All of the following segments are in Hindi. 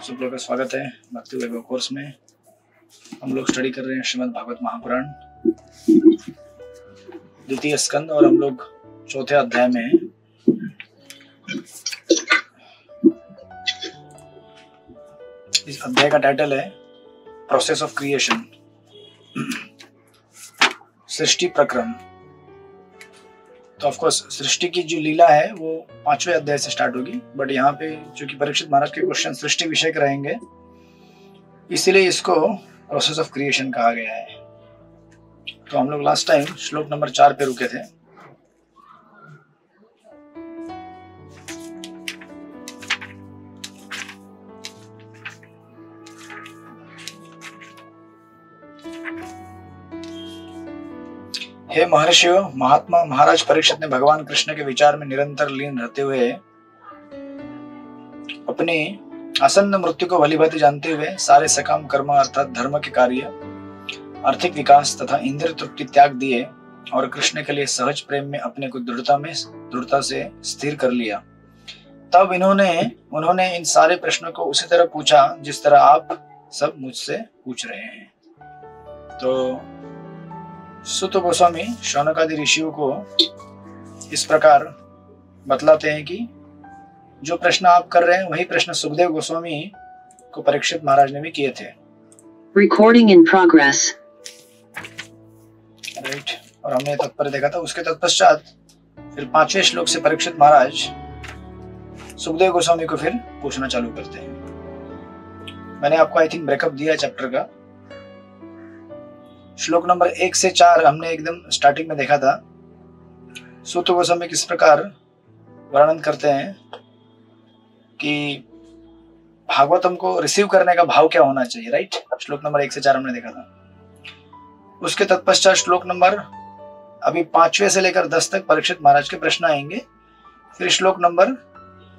आप सब लोग का स्वागत है भक्ति वैभव कोर्स में। हम लोग स्टडी कर रहे हैं श्रीमद् भागवत महापुराण द्वितीय स्कंद और हम लोग चौथे अध्याय में हैं। इस अध्याय का टाइटल है प्रोसेस ऑफ क्रिएशन, सृष्टि प्रक्रम। तो ऑफ कोर्स सृष्टि की जो लीला है वो 5वें अध्याय से स्टार्ट होगी, बट यहाँ पे चूंकि परीक्षित महाराज के क्वेश्चन सृष्टि विषय के रहेंगे, इसीलिए इसको प्रोसेस ऑफ क्रिएशन कहा गया है। तो हम लोग लास्ट टाइम श्लोक नंबर 4 पे रुके थे। हे महर्षियों, महात्मा महाराज परीक्षित ने भगवान कृष्ण के विचार में निरंतर लीन रहते हुए अपनी आसन्न मृत्यु को भलीभांति जानते हुए सारे सकाम कर्म अर्थात धर्म के कार्य, आर्थिक विकास तथा इंद्रिय तृप्ति त्याग दिए और कृष्ण के लिए सहज प्रेम में अपने को दृढ़ता से स्थिर कर लिया। तब उन्होंने इन सारे प्रश्नों को उसी तरह पूछा जिस तरह आप सब मुझसे पूछ रहे हैं। तो सुत गोस्वामी शौनकादि ऋषियों को इस प्रकार बतलाते हैं कि जो प्रश्न आप कर रहे हैं वही प्रश्न सुखदेव गोस्वामी को परीक्षित महाराज ने भी किए थे। Recording in progress. राइट, और हमने तत्पर देखा था। उसके तत्पश्चात फिर 5वें श्लोक से परीक्षित महाराज सुखदेव गोस्वामी को फिर पूछना चालू करते हैं। मैंने आपको आई थिंक ब्रेकअप दिया चैप्टर का। श्लोक नंबर 1 से 4 हमने एकदम स्टार्टिंग में देखा था। सूत गोस्वामी किस प्रकार वर्णन करते हैं कि भागवतम को रिसीव करने का भाव क्या होना चाहिए। राइट, श्लोक नंबर 1 से 4 हमने देखा था। उसके तत्पश्चात श्लोक नंबर अभी 5वें से लेकर 10 तक परीक्षित महाराज के प्रश्न आएंगे। फिर श्लोक नंबर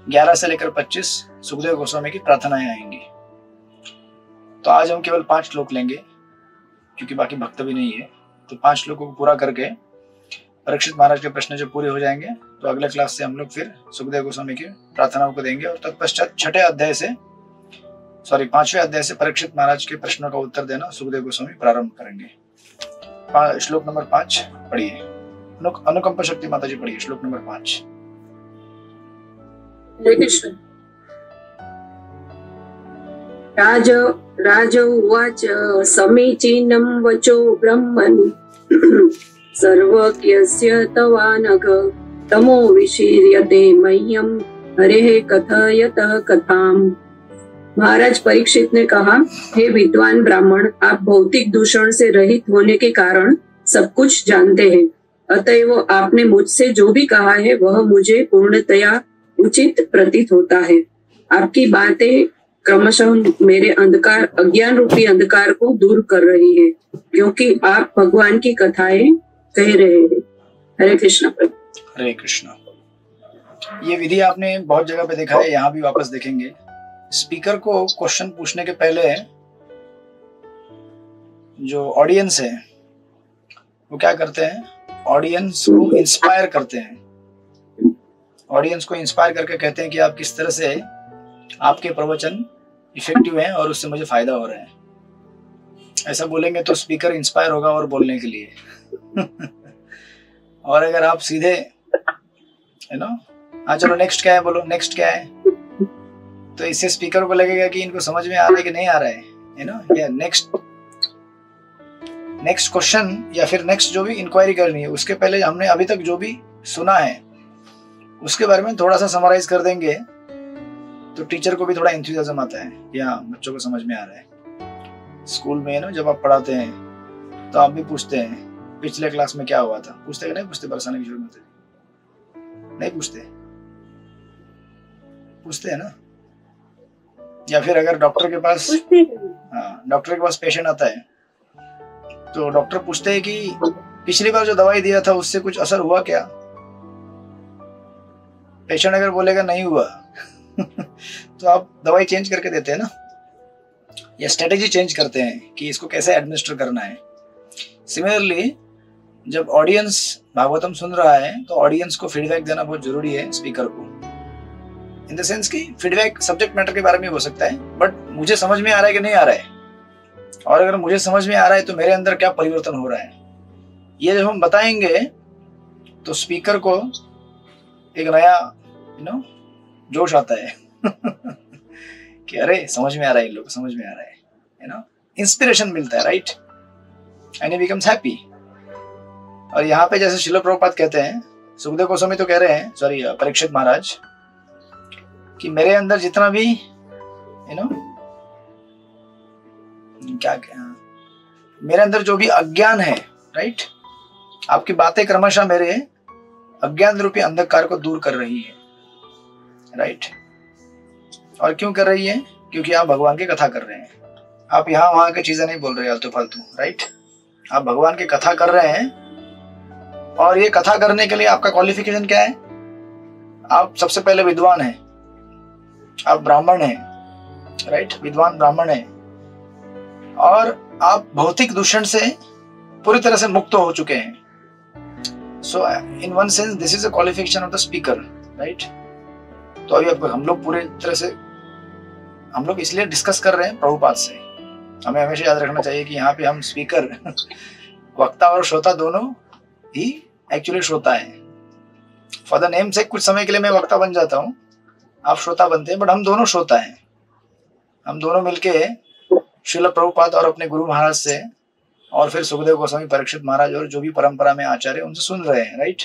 11 से लेकर 25 सुखदेव गोस्वामी की प्रार्थनाएं आएंगी। तो आज हम केवल 5 श्लोक लेंगे क्योंकि बाकी भक्त भी नहीं है। तो 5 श्लोकों को पूरा करके परीक्षित महाराज के प्रश्न जब पूरे हो जाएंगे तो अगले क्लास से हम लोग फिर सुखदेव गोस्वामी की प्रार्थनाओं को देंगे और तत्पश्चात 5वें अध्याय से परीक्षित महाराज के प्रश्नों का उत्तर देना सुखदेव गोस्वामी प्रारंभ करेंगे। श्लोक नंबर 5 पढ़िए। अनुकंप शक्ति माता जी पढ़िए श्लोक नंबर 5। राज उवाच समीचीनं वचो ब्रह्मन् सर्वज्ञस्य तवानघ तमो विशीर्यते मह्यं हरेः कथयतः कथाम्। महाराज परीक्षित ने कहा, हे विद्वान ब्राह्मण, आप भौतिक दूषण से रहित होने के कारण सब कुछ जानते हैं, अतएव आपने मुझसे जो भी कहा है वह मुझे पूर्णतया उचित प्रतीत होता है। आपकी बातें क्रमशः मेरे अज्ञान रूपी अंधकार को दूर कर रही है, क्योंकि आप भगवान की कथाएं कह रहे हैं। हरे कृष्ण। हरे कृष्ण। ये विधि आपने बहुत जगह पे देखा है, यहाँ भी वापस देखेंगे। स्पीकर को क्वेश्चन पूछने के पहले जो ऑडियंस है वो क्या करते हैं, ऑडियंस को इंस्पायर करते हैं। ऑडियंस को इंस्पायर करके कहते हैं कि आप किस तरह से आपके प्रवचन इफेक्टिव हैं और उससे मुझे फायदा हो रहा है। ऐसा बोलेंगे तो स्पीकर इंस्पायर होगा और बोलने के लिए और अगर आप सीधे हाँ चलो नेक्स्ट क्या है, बोलो नेक्स्ट क्या है, तो इससे स्पीकर को लगेगा कि इनको समझ में आ रहा है कि नहीं आ रहा है, या नेक्स्ट क्वेश्चन या फिर नेक्स्ट जो भी इंक्वायरी करनी है उसके पहले हमने अभी तक जो भी सुना है उसके बारे में थोड़ा सा समराइज कर देंगे तो टीचर को भी थोड़ा एंथुसियाज्म आता है कि हाँ बच्चों को समझ में आ रहा है। स्कूल में जब आप पढ़ाते हैं तो आप भी पूछते हैं पिछले क्लास में क्या हुआ था, पूछते कि नहीं पूछते? बरसाने की जरूरत नहीं पूछते है ना। या फिर अगर डॉक्टर के पास पेशेंट आता है तो डॉक्टर पूछते हैं कि पिछली बार जो दवाई दिया था उससे कुछ असर हुआ क्या। पेशेंट अगर बोलेगा नहीं हुआ तो आप दवाई चेंज करके देते हैं ना, या स्ट्रेटेजी चेंज करते हैं कि इसको कैसे एडमिनिस्टर करना है। सिमिलरली जब ऑडियंस भागवतम सुन रहा है तो ऑडियंस को फीडबैक देना बहुत जरूरी है स्पीकर को। इन द सेंस कि फीडबैक सब्जेक्ट मैटर के बारे में हो सकता है, बट मुझे समझ में आ रहा है कि नहीं आ रहा है, और अगर मुझे समझ में आ रहा है तो मेरे अंदर क्या परिवर्तन हो रहा है, ये जब हम बताएंगे तो स्पीकर को एक नया जोश आता है कि अरे समझ में आ रहा है, इन लोग समझ में आ रहा है, इंस्पिरेशन मिलता है, right, and he becomes happy. और यहाँ पे जैसे श्रील प्रभुपाद कहते हैं, सुखदेव गोस्वामी तो कह रहे हैं, सॉरी परीक्षित महाराज, कि मेरे अंदर जितना भी मेरे अंदर जो भी अज्ञान है, राइट, आपकी बातें क्रमशः मेरे अज्ञान रूपी अंधकार को दूर कर रही है, राइट। और क्यों कर रही है? क्योंकि आप भगवान की कथा कर रहे हैं, आप यहाँ वहां की चीजें नहीं बोल रहे आलतू फालतू, राइट, आप भगवान की कथा कर रहे हैं। और ये कथा करने के लिए आपका क्वालिफिकेशन क्या है? आप सबसे पहले विद्वान हैं, आप ब्राह्मण हैं, राइट, विद्वान ब्राह्मण हैं, और आप भौतिक दूषण से पूरी तरह से मुक्त हो चुके हैं। So in one sense this is a qualification of the speaker, right. तो अभी हम लोग पूरी तरह से हम लोग इसलिए डिस्कस कर रहे हैं प्रभुपाद से। हमें हमेशा याद रखना चाहिए कि यहाँ पे हम स्पीकर वक्ता और श्रोता दोनों ही एक्चुअली श्रोता है। फॉर द नेम से कुछ समय के लिए मैं वक्ता बन जाता हूँ, आप श्रोता बनते हैं, बट हम दोनों श्रोता हैं। हम दोनों मिलके श्रील प्रभुपाद और अपने गुरु महाराज से, और फिर सुखदेव गोस्वामी, परीक्षित महाराज और जो भी परंपरा में आचार्य, उनसे सुन रहे हैं, राइट।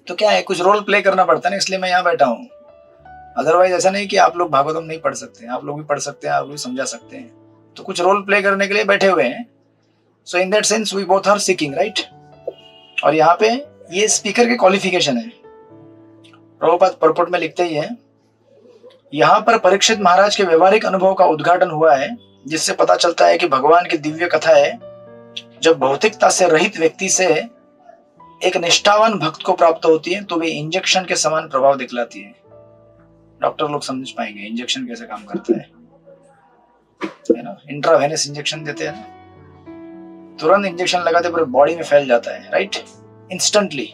तो क्या है, कुछ रोल प्ले करना पड़ता है ना, इसलिए मैं यहाँ बैठा हूँ। अदरवाइज ऐसा नहीं कि आप लोग भागवतम नहीं पढ़ सकते, आप लोग भी पढ़ सकते हैं, आप लोग भी समझा सकते हैं, तो कुछ रोल प्ले करने के लिए बैठे हुए हैं। So in that sense we both are seeking, right. और यहाँ पे ये स्पीकर के क्वालिफिकेशन है। प्रभुपाद परपोर्ट में लिखते ही है, यहाँ पर परीक्षित महाराज के व्यवहारिक अनुभव का उद्घाटन हुआ है, जिससे पता चलता है कि भगवान की दिव्य कथाएं जब भौतिकता से रहित व्यक्ति से एक निष्ठावान भक्त को प्राप्त होती है तो वे इंजेक्शन के समान प्रभाव दिखलाती है। डॉक्टर लोग समझ पाएंगे इंजेक्शन कैसे काम करता है ना। इंट्रावेनस इंजेक्शन देते हैं ना, तुरंत इंजेक्शन लगाते पूरे बॉडी में फैल जाता है, राइट, इंस्टेंटली।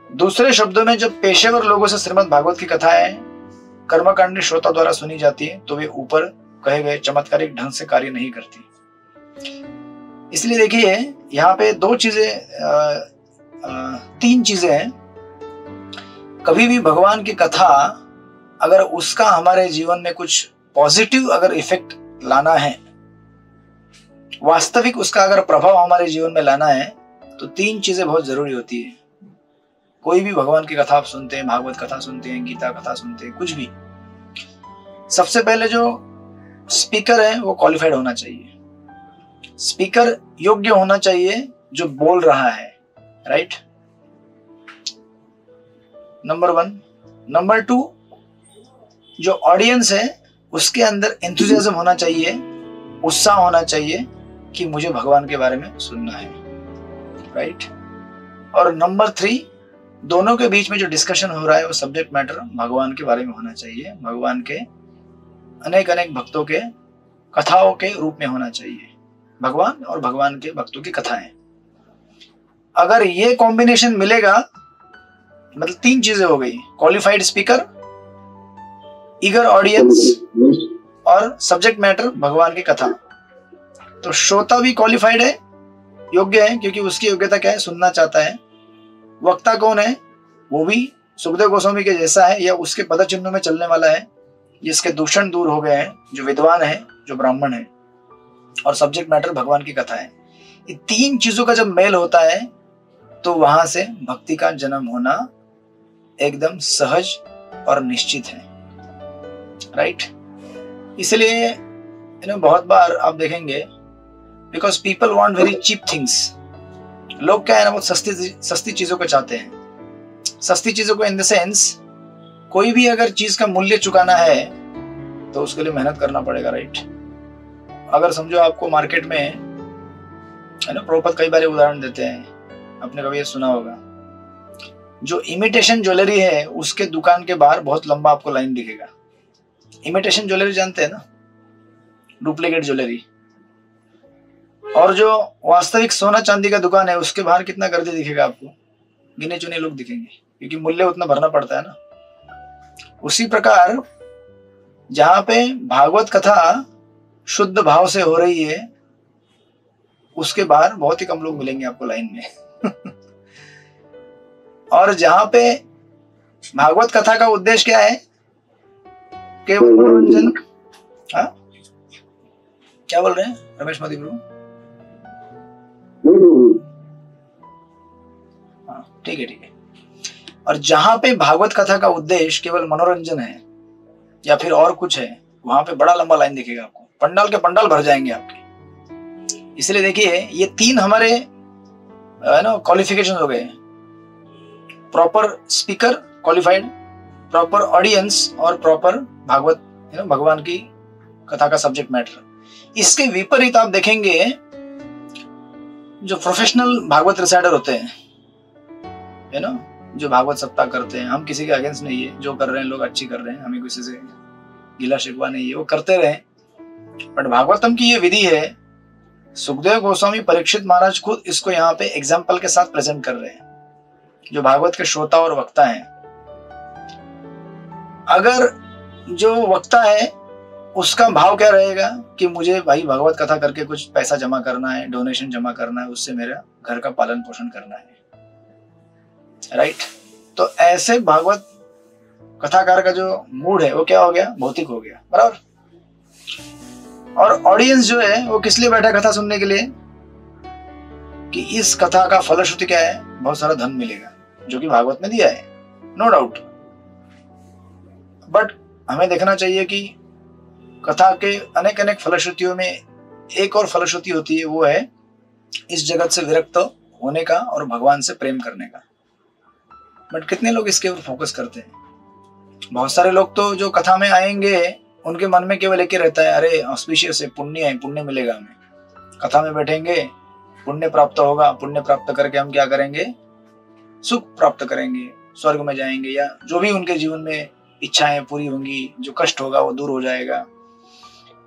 दूसरे शब्दों में जब पेशेवर लोगों से श्रीमद् भागवत की कथाएं कर्मकांडी श्रोता द्वारा सुनी जाती है तो वे ऊपर कहे गए चमत्कारिक ढंग से कार्य नहीं करती। इसलिए देखिए यहाँ पे तीन चीजें हैं। कभी भी भगवान की कथा अगर उसका हमारे जीवन में कुछ पॉजिटिव अगर इफेक्ट लाना है, वास्तविक उसका अगर प्रभाव हमारे जीवन में लाना है, तो तीन चीजें बहुत जरूरी होती है। कोई भी भगवान की कथा आप सुनते हैं, भागवत कथा सुनते हैं, गीता कथा सुनते हैं, कुछ भी, सबसे पहले जो स्पीकर है वो क्वालिफाइड होना चाहिए। स्पीकर योग्य होना चाहिए जो बोल रहा है, राइट, नंबर 1। नंबर 2, जो ऑडियंस है उसके अंदर एंथुसियाज्म होना चाहिए, उत्साह होना चाहिए कि मुझे भगवान के बारे में सुनना है, राइट। और नंबर 3, दोनों के बीच में जो डिस्कशन हो रहा है वो सब्जेक्ट मैटर भगवान के बारे में होना चाहिए, भगवान के अनेक अनेक भक्तों के कथाओं के रूप में होना चाहिए, भगवान और भगवान के भक्तों की कथाएं। अगर ये कॉम्बिनेशन मिलेगा, मतलब 3 चीजें हो गई, क्वालिफाइड स्पीकर, ईगर ऑडियंस और सब्जेक्ट मैटर भगवान की कथा, तो श्रोता भी क्वालिफाइड है, योग्य है, क्योंकि उसकी योग्यता क्या है, सुनना चाहता है। वक्ता कौन है, वो भी सुखदेव गोस्वामी के जैसा है या उसके पदचिन्हों में चलने वाला है, जिसके दूषण दूर हो गए हैं, जो विद्वान है, जो ब्राह्मण है, और सब्जेक्ट मैटर भगवान की कथा है। ये 3 चीजों का जब मेल होता है तो वहां से भक्ति का जन्म होना एकदम सहज और निश्चित है, राइट। इसलिए बहुत बार आप देखेंगे, because people want very cheap things, लोग क्या है ना, बहुत सस्ती चीजों को चाहते हैं। सस्ती चीजों को इन द सेंस, कोई भी अगर चीज का मूल्य चुकाना है तो उसके लिए मेहनत करना पड़ेगा, राइट। अगर समझो आपको मार्केट में है ना, प्रभुपाद कई बार उदाहरण देते हैं, आपने कभी ये सुना होगा, जो इमिटेशन ज्वेलरी है उसके दुकान के बाहर बहुत लंबा आपको लाइन दिखेगा। इमिटेशन ज्वेलरी जानते हैं ना, डुप्लीकेट ज्वेलरी। और जो वास्तविक सोना चांदी का दुकान है उसके बाहर कितना गर्दी दिखेगा आपको, गिने चुने लोग दिखेंगे, क्योंकि मूल्य उतना भरना पड़ता है ना। उसी प्रकार जहां पे भागवत कथा शुद्ध भाव से हो रही है, उसके बाहर बहुत ही कम लोग मिलेंगे आपको लाइन में। और जहां पे भागवत कथा का उद्देश्य क्या है? केवल मनोरंजन। हाँ, क्या बोल रहे हैं रमेश मोदी प्रभु? हाँ, ठीक है ठीक है। और जहां पे भागवत कथा का उद्देश्य केवल मनोरंजन है या फिर और कुछ है, वहां पे बड़ा लंबा लाइन दिखेगा आपको, पंडाल के पंडाल भर जाएंगे आपके। इसलिए देखिए, ये 3 हमारे क्वालिफिकेशन हो गए: proper speaker qualified, proper audience और प्रॉपर भागवत भगवान की कथा का सब्जेक्ट मैटर। इसके विपरीत आप देखेंगे जो प्रोफेशनल भागवत रिसाइडर होते हैं, जो भागवत सप्ताह करते हैं, हम किसी के अगेंस्ट नहीं है, जो कर रहे हैं लोग अच्छी कर रहे हैं, हमें किसी से गिला शिकवा नहीं है, वो करते रहे। बट भागवतम की ये विधि है, सुखदेव गोस्वामी परीक्षित महाराज खुद इसको यहाँ पे एग्जाम्पल के साथ प्रेजेंट कर रहे हैं, जो भागवत के श्रोता और वक्ता हैं। अगर जो वक्ता है उसका भाव क्या रहेगा कि मुझे भाई भागवत कथा करके कुछ पैसा जमा करना है, डोनेशन जमा करना है, उससे मेरा घर का पालन पोषण करना है, राइट? तो ऐसे भागवत कथाकार का जो मूड है वो क्या हो गया? भौतिक हो गया, बराबर। और ऑडियंस जो है वो किस लिए बैठा कथा सुनने के लिए? कि इस कथा का फलश्रुति क्या है? बहुत सारा धन मिलेगा, जो कि भागवत में दिया है, नो डाउट। बट हमें देखना चाहिए कि कथा के अनेक अनेक फलश्रुतियों में एक और फलश्रुति होती है, वो है इस जगत से विरक्त होने का और भगवान से प्रेम करने का। बट कितने लोग इसके ऊपर फोकस करते हैं? बहुत सारे लोग तो जो कथा में आएंगे उनके मन में केवल एक ही रहता है, अरे ऑस्पिशियस है, पुण्य है, पुण्य मिलेगा हमें। कथा में बैठेंगे, पुण्य प्राप्त होगा, पुण्य प्राप्त करके हम क्या करेंगे? सुख प्राप्त करेंगे, स्वर्ग में जाएंगे, या जो भी उनके जीवन में इच्छाएं पूरी होंगी, जो कष्ट होगा वो दूर हो जाएगा।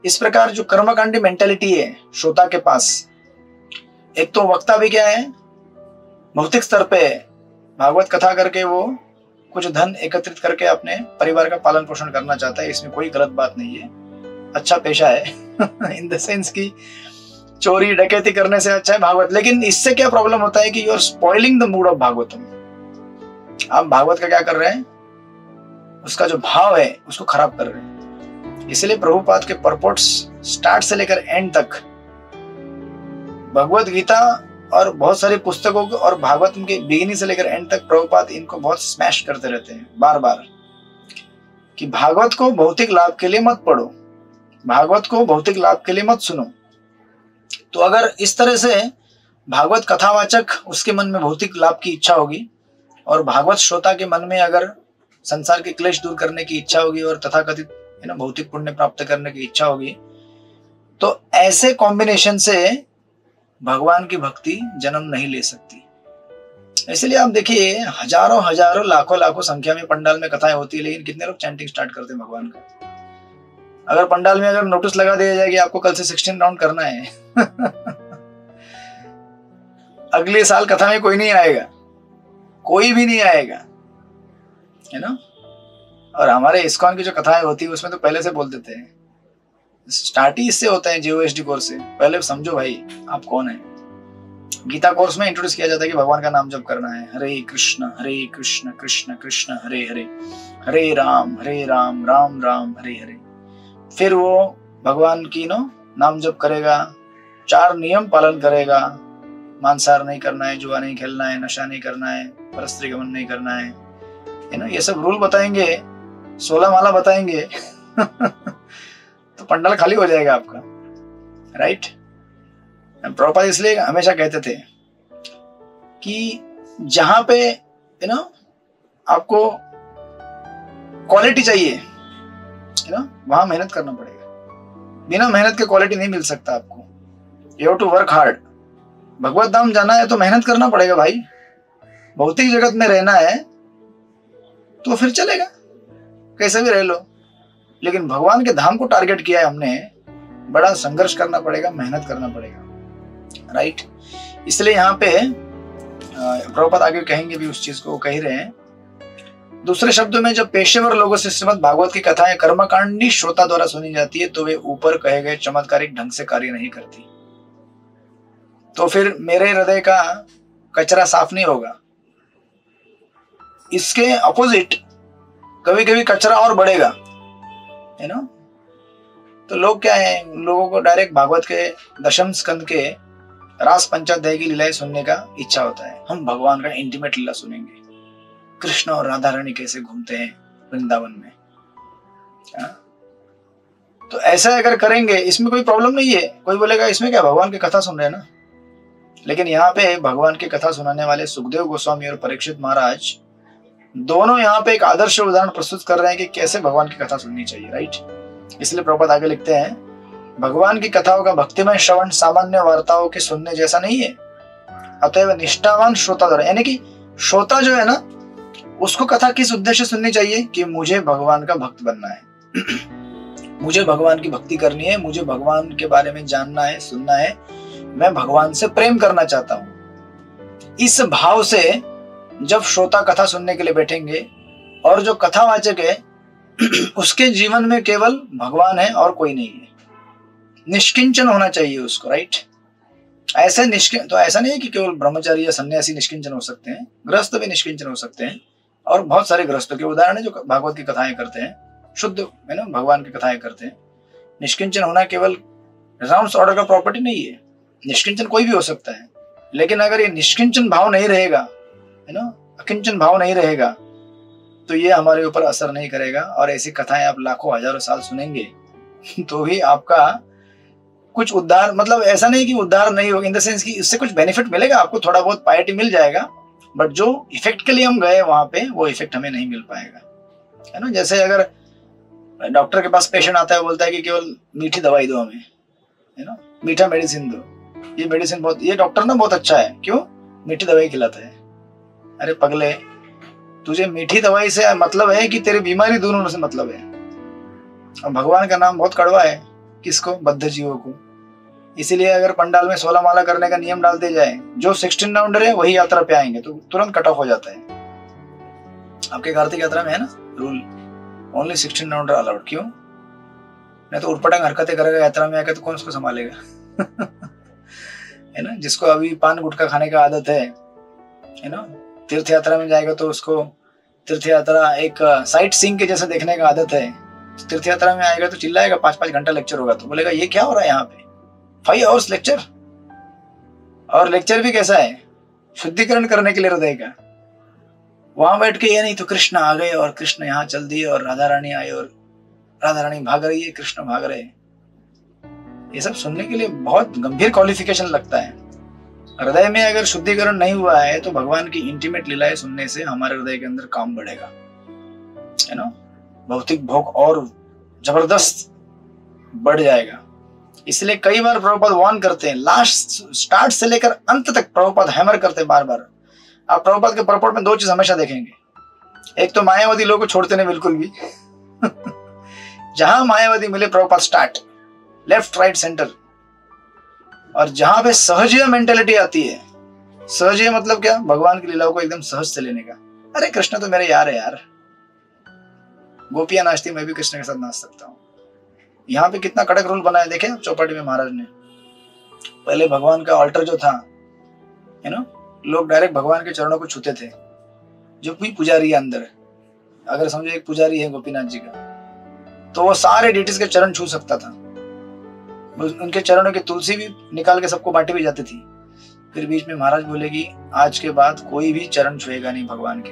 इस प्रकार जो कर्मकांडी मेंटेलिटी है श्रोता के पास, एक तो वक्ता भी क्या है? भौतिक स्तर पे भागवत कथा करके वो कुछ धन एकत्रित करके अपने परिवार का पालन पोषण करना चाहता है, इसमें कोई गलत बात नहीं है, अच्छा पेशा है इन द सेंस की चोरी डकैती करने से अच्छा है भागवत। लेकिन इससे क्या प्रॉब्लम होता है कि you are spoiling the mood of Bhagavatam. आप भागवत का क्या कर रहे हैं? उसका जो भाव है उसको खराब कर रहे हैं। इसलिए प्रभुपाद के परपोर्ट्स स्टार्ट से लेकर एंड तक भगवत गीता और बहुत सारी पुस्तकों को और भागवतम के बिगिनिंग से लेकर एंड तक प्रभुपाद इनको बहुत स्मैश करते रहते हैं बार बार, कि भागवत को भौतिक लाभ के लिए मत पढ़ो, भागवत को भौतिक लाभ के लिए मत सुनो। तो अगर इस तरह से भागवत कथावाचक उसके मन में भौतिक लाभ की इच्छा होगी और भागवत श्रोता के मन में अगर संसार के क्लेश दूर करने की इच्छा होगी और तथाकथित भौतिक पुण्य प्राप्त करने की इच्छा होगी, तो ऐसे कॉम्बिनेशन से भगवान की भक्ति जन्म नहीं ले सकती। इसलिए आप देखिए, हजारों हजारों लाखों लाखों संख्या में पंडाल में कथाएं होती है, लेकिन कितने लोग चैंटिंग स्टार्ट करते हैं भगवान का। अगर पंडाल में अगर नोटिस लगा दिया जाए कि आपको कल से 16 राउंड करना है अगले साल कथा में कोई नहीं आएगा, कोई भी नहीं आएगा, है ना। और हमारे इस्कॉन की जो कथाएं होती है उसमें तो पहले से बोल देते हैं, स्टार्ट ही इससे होता है जीओएसडी कोर्स से। पहले समझो भाई आप कौन है। गीता कोर्स में इंट्रोड्यूस किया जाता है कि भगवान का नाम जप करना है, हरे कृष्ण कृष्ण कृष्ण हरे हरे, हरे राम राम राम हरे हरे। फिर वो भगवान की नाम जप करेगा, 4 नियम पालन करेगा, मांसाहार नहीं करना है, जुआ नहीं खेलना है, नशा नहीं करना है, परस्त्री गमन नहीं करना है ना, ये सब रूल बताएंगे, 16 माला बताएंगे तो पंडाल खाली हो जाएगा आपका, राइट। प्रभुपाद इसलिए हमेशा कहते थे कि जहां पे आपको क्वालिटी चाहिए वहां मेहनत करना पड़ेगा। बिना मेहनत के क्वालिटी नहीं मिल सकता आपको। You have to work hard. भगवत धाम जाना है तो मेहनत करना पड़ेगा भाई। भौतिक जगत में रहना है तो फिर चलेगा, कैसे भी रह लो, लेकिन भगवान के धाम को टारगेट किया है हमने, बड़ा संघर्ष करना पड़ेगा, मेहनत करना पड़ेगा, राइट। इसलिए यहाँ पे प्रभुपाद आगे कहेंगे भी उस चीज को, कह रहे हैं दूसरे शब्दों में जब पेशेवर लोगों से श्रीमद् भागवत की कथाएं कर्मकांडी श्रोता द्वारा सुनी जाती है तो वे ऊपर कहे गए चमत्कारिक ढंग से कार्य नहीं करती। तो फिर मेरे हृदय का कचरा साफ नहीं होगा। इसके अपोजिट कभी कभी कचरा और बढ़ेगा, है ना। तो लोग क्या है, लोगों को डायरेक्ट भागवत के दशम स्कंद के रास पंचाध्याय की लीलाएं सुनने का इच्छा होता है। हम भगवान का इंटीमेट लीला सुनेंगे, कृष्ण और राधा रानी कैसे घूमते हैं वृंदावन में। तो ऐसा अगर करेंगे इसमें कोई प्रॉब्लम नहीं है। कोई बोलेगा इसमें क्या, भगवान की कथा सुन रहे हैं ना। लेकिन यहाँ पे भगवान की कथा सुनाने वाले सुखदेव गोस्वामी और परीक्षित महाराज दोनों यहाँ पे एक आदर्श उदाहरण प्रस्तुत कर रहे हैं कि कैसे भगवान की कथा सुननी चाहिए, राइट। इसलिए प्रभुपाद आगे लिखते हैं, भगवान की कथाओं का भक्तिमय श्रवण सामान्य वार्ताओं के सुनने जैसा नहीं है। अतएव निष्ठावान श्रोता द्वारा, यानी कि श्रोता जो है ना, उसको कथा किस उद्देश्य सुननी चाहिए कि मुझे भगवान का भक्त बनना है, मुझे भगवान की भक्ति करनी है, मुझे भगवान के बारे में जानना है, सुनना है, मैं भगवान से प्रेम करना चाहता हूं। इस भाव से जब श्रोता कथा सुनने के लिए बैठेंगे और जो कथावाचक है उसके जीवन में केवल भगवान है और कोई नहीं है, निष्किंचन होना चाहिए उसको, राइट। ऐसे तो ऐसा नहीं है कि केवल ब्रह्मचारी या सन्यासी निष्किंचन हो सकते हैं, गृहस्थ भी निष्किंचन हो सकते हैं। और बहुत सारे गृहस्थों के उदाहरण है जो भागवत की कथाएं करते हैं, शुद्ध है ना, भगवान की कथाएं करते हैं। निष्किंचन होना केवल राउंड ऑर्डर का प्रॉपर्टी नहीं है, निष्किंचन कोई भी हो सकता है। लेकिन अगर ये निष्किंचन भाव नहीं रहेगा, है ना, अकिंचन भाव नहीं रहेगा, तो ये हमारे ऊपर असर नहीं करेगा। और ऐसी कथाएं आप लाखों हजारों साल सुनेंगे तो भी आपका कुछ उद्धार, मतलब ऐसा नहीं कि उद्धार नहीं होगा, इन द सेंस कि इससे कुछ बेनिफिट मिलेगा आपको, थोड़ा बहुत पायटी मिल जाएगा, बट जो इफेक्ट के लिए हम गए वहां पे वो इफेक्ट हमें नहीं मिल पाएगा, है ना। जैसे अगर डॉक्टर के पास पेशेंट आता है, बोलता है कि केवल मीठी दवाई दो हमें, है ना, मीठा मेडिसिन दो, ये मेडिसिन बहुत, ये डॉक्टर ना बहुत अच्छा है, क्यों, मीठी दवाई खिलाता है। अरे पगले, तुझे मीठी दवाई से मतलब है कि तेरी बीमारी दूर होने से मतलब है। और भगवान का नाम बहुत कड़वा है, किसको, बद्ध जीवों को। इसीलिए अगर पंडाल में 16 माला करने का नियम डाल दिया जाए, जो 16 राउंडर है वही यात्रा पे आएंगे, तो तुरंत कट ऑफ हो जाता है। आपके कार्तिक यात्रा में है ना रूल, ओनली 16 राउंडर अलाउड। क्यों, नहीं तो उठपटांग हरकतें करेगा यात्रा में आकर तो कौन उसको संभालेगा है ना। जिसको अभी पान गुटखा खाने का आदत है ना, तीर्थ यात्रा में जाएगा तो उसको तीर्थ यात्रा एक साइट सीइंग के जैसे देखने का आदत है। तीर्थ यात्रा में आएगा तो चिल्लाएगा, 5-5 घंटा लेक्चर होगा तो बोलेगा ये क्या हो रहा है यहाँ पे, 5 आवर्स लेक्चर। और लेक्चर भी कैसा है, शुद्धिकरण करने के लिए हृदय का। वहां बैठ के ये नहीं तो कृष्ण आ गए और कृष्ण यहाँ चल दिए और राधा रानी आए और राधा रानी भाग रही है, कृष्ण भाग रहे, ये सब सुनने के लिए बहुत गंभीर क्वालिफिकेशन लगता है। हृदय में अगर शुद्धिकरण नहीं हुआ है तो भगवान की इंटीमेट लीलाएं सुनने से हमारे हृदय के अंदर काम बढ़ेगा, है ना। भौतिक भोग और जबरदस्त बढ़ जाएगा। इसलिए कई बार प्रभुपाद वार्न करते हैं, लास्ट स्टार्ट से लेकर अंत तक प्रभुपाद हैमर करते हैं बार बार। आप प्रभुपाद के परपोर्ट में 2 चीज हमेशा देखेंगे, एक तो मायावादी लोगों को छोड़ते नहीं बिल्कुल भी जहां मायावादी मिले Prabhupada start, left right centre. और जहां पे सहजीय मेंटेलिटी आती है, सहजीय मतलब क्या, भगवान की लीलाओं को एकदम सहज से लेने का। अरे कृष्ण तो मेरे यार है यार, गोपियां नाचती, मैं भी कृष्ण के साथ नाच सकता हूँ। यहाँ पे कितना कड़क रूल बनाया देखे आप चौपाटी में महाराज ने। पहले भगवान का ऑल्टर जो था, है ना, लोग डायरेक्ट भगवान के चरणों को छूते थे। जो भी पुजारी है अंदर, अगर समझो एक पुजारी है गोपीनाथ जी का, तो वो सारे डिटीज के चरण छू सकता था। उनके चरणों की तुलसी भी निकाल के सबको बांटी भी जाती थी। फिर बीच में महाराज बोले कि आज के बाद कोई भी चरण छुएगा नहीं भगवान के।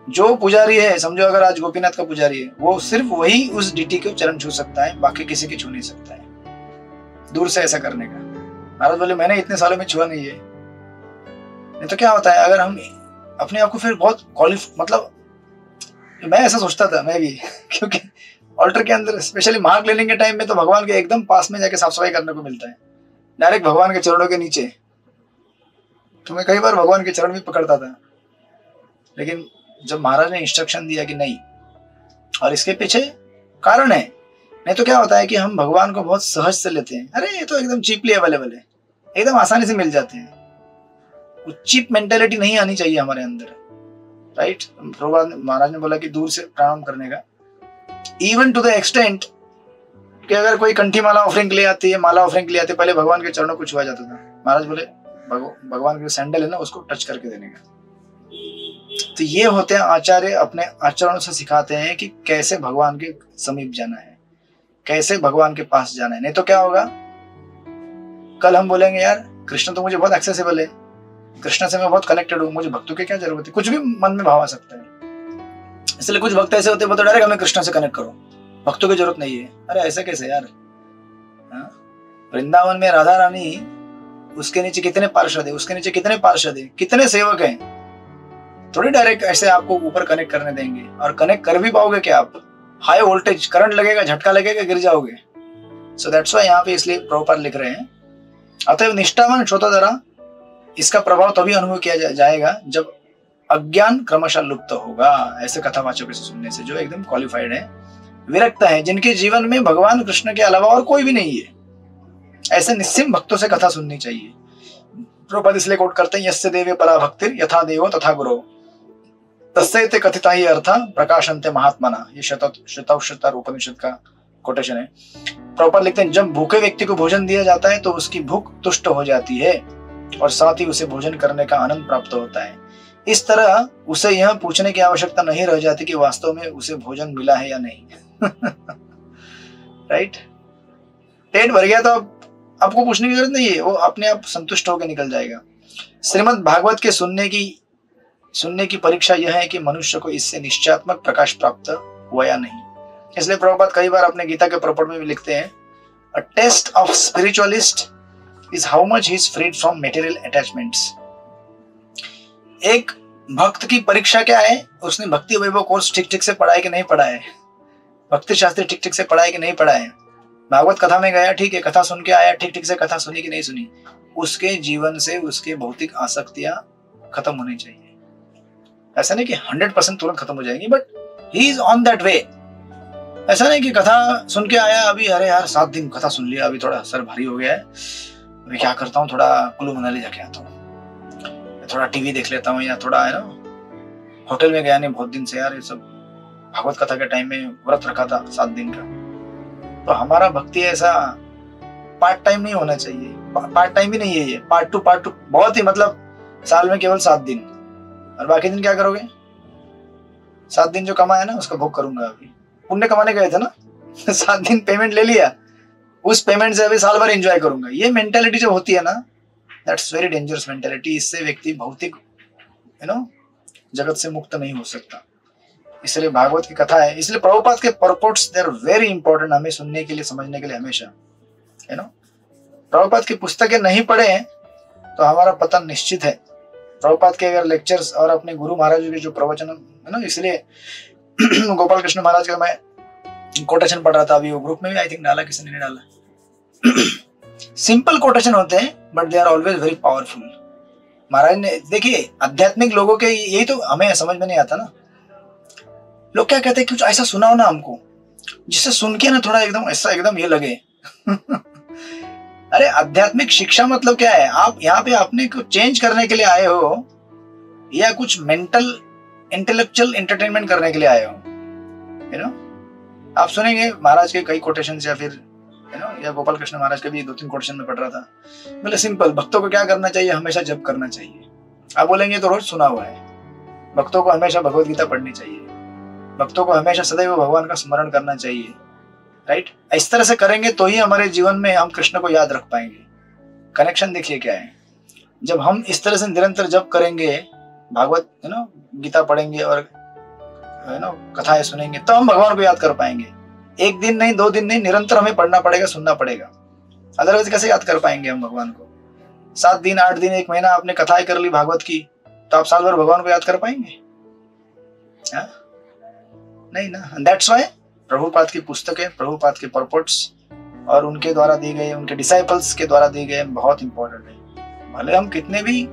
जो पुजारी है, समझो अगर आज गोपीनाथ का पुजारी है, वो सिर्फ वही उस डीटी के चरण छू सकता है, बाकी किसी के छू नहीं सकता है दूर से ऐसा करने का। महाराज बोले मैंने इतने सालों में छुआ नहीं है। नहीं तो क्या होता है, अगर हम अपने आप को फिर बहुत मतलब मैं ऐसा सोचता था मैं भी क्योंकि ऑल्टर के अंदर स्पेशली महाक्लेनिंग के टाइम में तो भगवान के एकदम पास में जाके साफ सफाई करने को मिलता है, डायरेक्ट भगवान के चरणों के नीचे। तो मैं कई बार भगवान के चरण भी पकड़ता था, लेकिन जब महाराज ने इंस्ट्रक्शन दिया कि नहीं, और इसके पीछे कारण है, नहीं तो क्या होता है कि हम भगवान को बहुत सहज से लेते हैं। अरे ये तो एकदम चीपली अवेलेबल है, एकदम आसानी से मिल जाते हैं। वो चीप मेंटेलिटी नहीं आनी चाहिए हमारे अंदर। राइट। प्रभुपाद महाराज ने बोला कि दूर से प्रणाम करने का, इवन टू द एक्सटेंट कि अगर कोई कंठी माला ऑफरिंग के लिए आती है, माला ऑफरिंग के लिए आती है, पहले भगवान के चरणों को छुआ जाता था। महाराज बोले भगवान के सैंडल है ना, उसको टच करके देने का। तो ये होते हैं आचार्य, अपने आचरणों से सिखाते हैं कि कैसे भगवान के समीप जाना है, कैसे भगवान के पास जाना है। नहीं तो क्या होगा, कल हम बोलेंगे यार कृष्ण तो मुझे बहुत एक्सेसिबल है, कृष्ण से मैं बहुत कनेक्टेड हूँ, मुझे भक्तों की क्या जरूरत है, कुछ भी मन में भाव आ सकता है। इसलिए कुछ भक्त ऐसे होते हैं बोलते डायरेक्ट हमें कृष्ण से कनेक्ट करो, भक्तों की जरूरत नहीं है। अरे ऐसे कैसे यार, वृंदावन में राधा रानी, उसके नीचे कितने पार्षद है, उसके नीचे कितने पार्षद है, कितने सेवक हैं, थोड़ी डायरेक्ट ऐसे आपको ऊपर कनेक्ट करने देंगे। और कनेक्ट कर भी पाओगे क्या आप, हाई वोल्टेज करंट लगेगा, झटका लगेगा, गिर जाओगे। सो दैट्स व्हाई यहाँ पे इसलिए प्रभुपाद लिख रहे हैं, अतएव निष्ठावान श्रोता द्वारा इसका प्रभाव तभी अनुभव किया जाएगा जब अज्ञान क्रमशः लुप्त होगा। ऐसे कथावाचकों से सुनने से जो एकदम क्वालिफाइड है, विरक्त है, जिनके जीवन में भगवान कृष्ण के अलावा और कोई भी नहीं है, ऐसे निस्सिम भक्तों से कथा सुननी चाहिए। प्रभुपाद इसलिए कोट करते हैं, यस्य देवे परा भक्तिर यथा देवो तथा गुरो तस्यैते कथिता ही अर्थ प्रकाशन्ते महात्मना। ये शतौषधर उपनिषद का कोटेशन है। प्रभुपाद लिखते हैं, जब भूखे व्यक्ति को भोजन दिया जाता है तो उसकी भूख तुष्ट हो जाती है और साथ ही उसे भोजन करने का आनंद प्राप्त होता है। इस तरह उसे यह पूछने की आवश्यकता नहीं रह जाती कि वास्तव में उसे भोजन मिला है या नहीं। राइट, पेट भर गया तो आपको पूछने की जरूरत नहीं है, वो अपने आप संतुष्ट होकर निकल जाएगा। श्रीमद् भागवत के सुनने की परीक्षा यह है कि मनुष्य को इससे निश्चयात्मक प्रकाश प्राप्त हुआ या नहीं। इसलिए प्रभुपाद कई बार अपने गीता के प्रपट में भी लिखते हैं, a test of spiritualist is how much he is freed from material attachments. एक भक्त की परीक्षा क्या है, उसने भक्ति वैभव कोर्स ठीक ठीक से पढ़ा है कि नहीं पढ़ा है, भक्ति शास्त्र ठीक ठीक से पढ़ा है कि नहीं पढ़ा है, भागवत कथा में गया ठीक है, कथा सुन के आया ठीक ठीक से कथा सुनी कि नहीं सुनी। उसके जीवन से उसके भौतिक आसक्तियां खत्म होनी चाहिए। ऐसा नहीं कि 100% तुरंत खत्म हो जाएगी, but he is on that way. ऐसा नहीं कि कथा सुन के आया अभी, अरे यार 7 दिन कथा सुन लिया, अभी थोड़ा सर भारी हो गया है, मैं क्या करता हूँ, थोड़ा कुल्लू मनाली जाके आता हूँ, थोड़ा टीवी देख लेता हूँ, या थोड़ा है ना होटल में गया नहीं बहुत दिन से यार, ये सब भागवत कथा के टाइम में व्रत रखा था 7 दिन का। तो हमारा भक्ति ऐसा पार्ट टाइम नहीं होना चाहिए, पार्ट टाइम भी नहीं है ये, पार्ट टू बहुत ही, मतलब साल में केवल 7 दिन, और बाकी दिन क्या करोगे? 7 दिन जो कमाया ना उसका भोग करूंगा। अभी पुण्य कमाने गए थे ना, 7 दिन पेमेंट ले लिया, उस पेमेंट से अभी साल भर एंजॉय करूंगा। ये मेंटेलिटी जो होती है ना, दैट्स वेरी डेंजरस मेंटेलिटी। इससे व्यक्ति भौतिक जगत से मुक्त नहीं हो सकता। इसलिए भागवत की कथा है, इसलिए प्रभुपाद के purports they are very important हमें सुनने के लिए, समझने के लिए हमेशा, प्रभुपाद की पुस्तकें नहीं पढ़े तो हमारा पतन निश्चित है। प्रभुपाद के अगर लेक्चर्स और अपने गुरु महाराज के जो प्रवचन है ना, इसलिए गोपाल कृष्ण महाराज का मैं कोटेशन पढ़ रहा था अभी, वो ग्रुप में भी आई थिंक डाला, किसी ने नहीं डाला। सिंपल कोटेशन होते हैं but they are always very powerful. महाराज ने, देखिए आध्यात्मिक लोगों के यही तो हमें समझ में नहीं आता ना, लोग क्या कहते हैं, कुछ ऐसा सुनाओ ना हमको जिससे सुन के ना थोड़ा एकदम ऐसा एकदम ये लगे। अरे आध्यात्मिक शिक्षा मतलब क्या है? आप यहाँ पे अपने को चेंज करने के लिए आए हो या कुछ मेंटल इंटेलेक्चुअल एंटरटेनमेंट करने के लिए आए हो? आप सुनेंगे महाराज के कई कोटेशंस, या फिर या गोपाल कृष्ण महाराज के भी 2-3 कोटेशन में पढ़ रहा था। बोले सिंपल, भक्तों को क्या करना चाहिए? हमेशा जप करना चाहिए। आप बोलेंगे तो रोज सुना हुआ है। भक्तों को हमेशा भगवत गीता पढ़नी चाहिए, भक्तों को हमेशा सदैव भगवान का स्मरण करना चाहिए। राइट, इस तरह से करेंगे तो ही हमारे जीवन में हम कृष्ण को याद रख पाएंगे। कनेक्शन देखिए क्या है, जब हम इस तरह से निरंतर जप करेंगे, भागवत गीता पढ़ेंगे और कथाएं सुनेंगे, तो हम भगवान को याद कर पाएंगे। 1 दिन नहीं, 2 दिन नहीं, निरंतर हमें पढ़ना पड़ेगा, सुनना पड़ेगा। अदरवाइज कैसे याद कर पाएंगे हम भगवान को? 7 दिन, 8 दिन, 1 महीना आपने कथाएं कर ली भागवत की, तो आप साल भर भगवान को याद कर पाएंगे? नहीं ना। दैट्स व्हाई प्रभुपाद की पुस्तकें, प्रभुपाद के परपोर्ट्स और उनके द्वारा दिए गए, उनके डिसाइपल्स के द्वारा दिए गए बहुत इंपॉर्टेंट है। भले हम कितने भी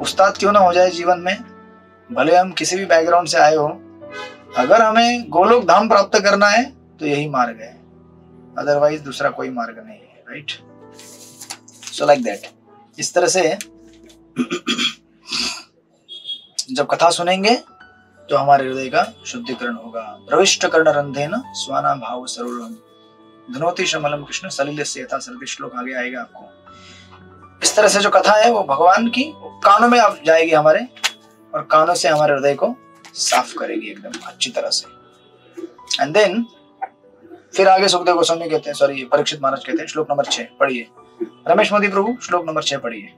उस्ताद क्यों ना हो जाए जीवन में, भले हम किसी भी बैकग्राउंड से आए हो, अगर हमें गोलोक धाम प्राप्त करना है तो यही मार्ग है, अदरवाइज दूसरा कोई मार्ग नहीं है। Right, so like that. इस तरह से जब कथा सुनेंगे तो हमारे हृदय का शुद्धिकरण होगा। प्रविष्ट कर्ण रंधेन स्वाना भाव सरोरम धनोति शमलम कृष्ण सलिलस्य यथा सर्दी श्लोक आगे आएगा आपको। इस तरह से जो कथा है वो भगवान की कानों में आप जाएगी हमारे, और कानों से हमारे हृदय को साफ करेगी एकदम अच्छी तरह से। एंड देन फिर आगे सुखदेव गोस्वामी कहते हैं, सॉरी परीक्षित महाराज कहते हैं, श्लोक नंबर 6 पढ़िए। रमेश मोदी प्रभु श्लोक नंबर 6 पढ़िए।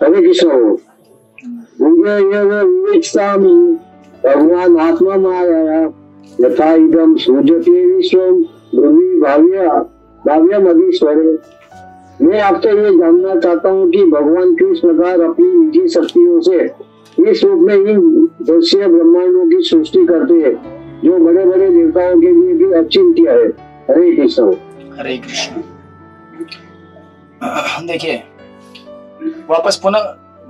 हरे कृष्ण। भगवान आत्मा माया यथा इदम सूजते विश्वम ध्रुवी भाव्यम अधीश्वरे। मैं आपसे ये जानना चाहता हूँ कि भगवान किस प्रकार अपनी निजी शक्तियों से इस रूप में इन दृश्य ब्रह्मांडों की सृष्टि करते हैं जो बड़े बड़े देवताओं के लिए भी अचिंत्य है। हरे कृष्ण। हरे कृष्ण। देखिए वापस पुनः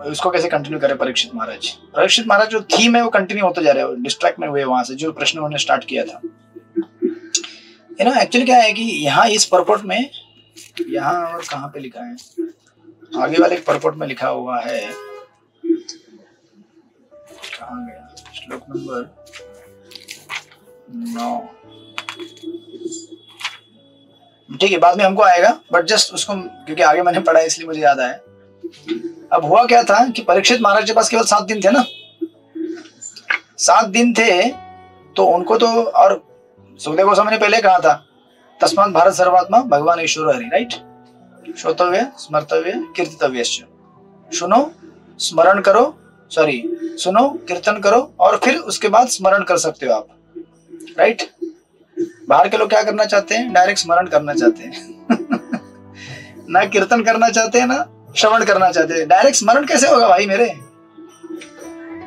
उसको कैसे कंटिन्यू करें परीक्षित महाराज। परीक्षित महाराज जो थीम है वो कंटिन्यू होते जा रहे हैं, डिस्ट्रैक्ट में हुए वहां से जो प्रश्न उन्होंने स्टार्ट किया था। एक्चुअली क्या है कि यहाँ इस परपोर्ट में, यहाँ और कहाँ पे लिखा है, आगे वाले परपोर्ट में लिखा हुआ है, कहाँ गया, श्लोक नंबर 9। ठीक है बाद में हमको आएगा, बट जस्ट उसको क्योंकि आगे मैंने पढ़ा इसलिए मुझे याद आया। अब हुआ क्या था कि परीक्षित महाराज के पास केवल 7 दिन थे ना, 7 दिन थे तो उनको तो, और सुखदेव गोस्वामी ने पहले कहा था तस्मात् भारत सर्वात्मा भगवान ईश्वर हरि, राइट। श्रोतव्य स्मर्तव्य कीर्तितव्य, सुनो स्मरण करो, सॉरी सुनो कीर्तन करो और फिर उसके बाद स्मरण कर सकते हो आप, राइट। बाहर के लोग क्या करना चाहते हैं, डायरेक्ट स्मरण करना चाहते हैं ना कीर्तन करना चाहते हैं ना श्रवण करना चाहते हैं। डायरेक्ट स्मरण कैसे होगा भाई मेरे।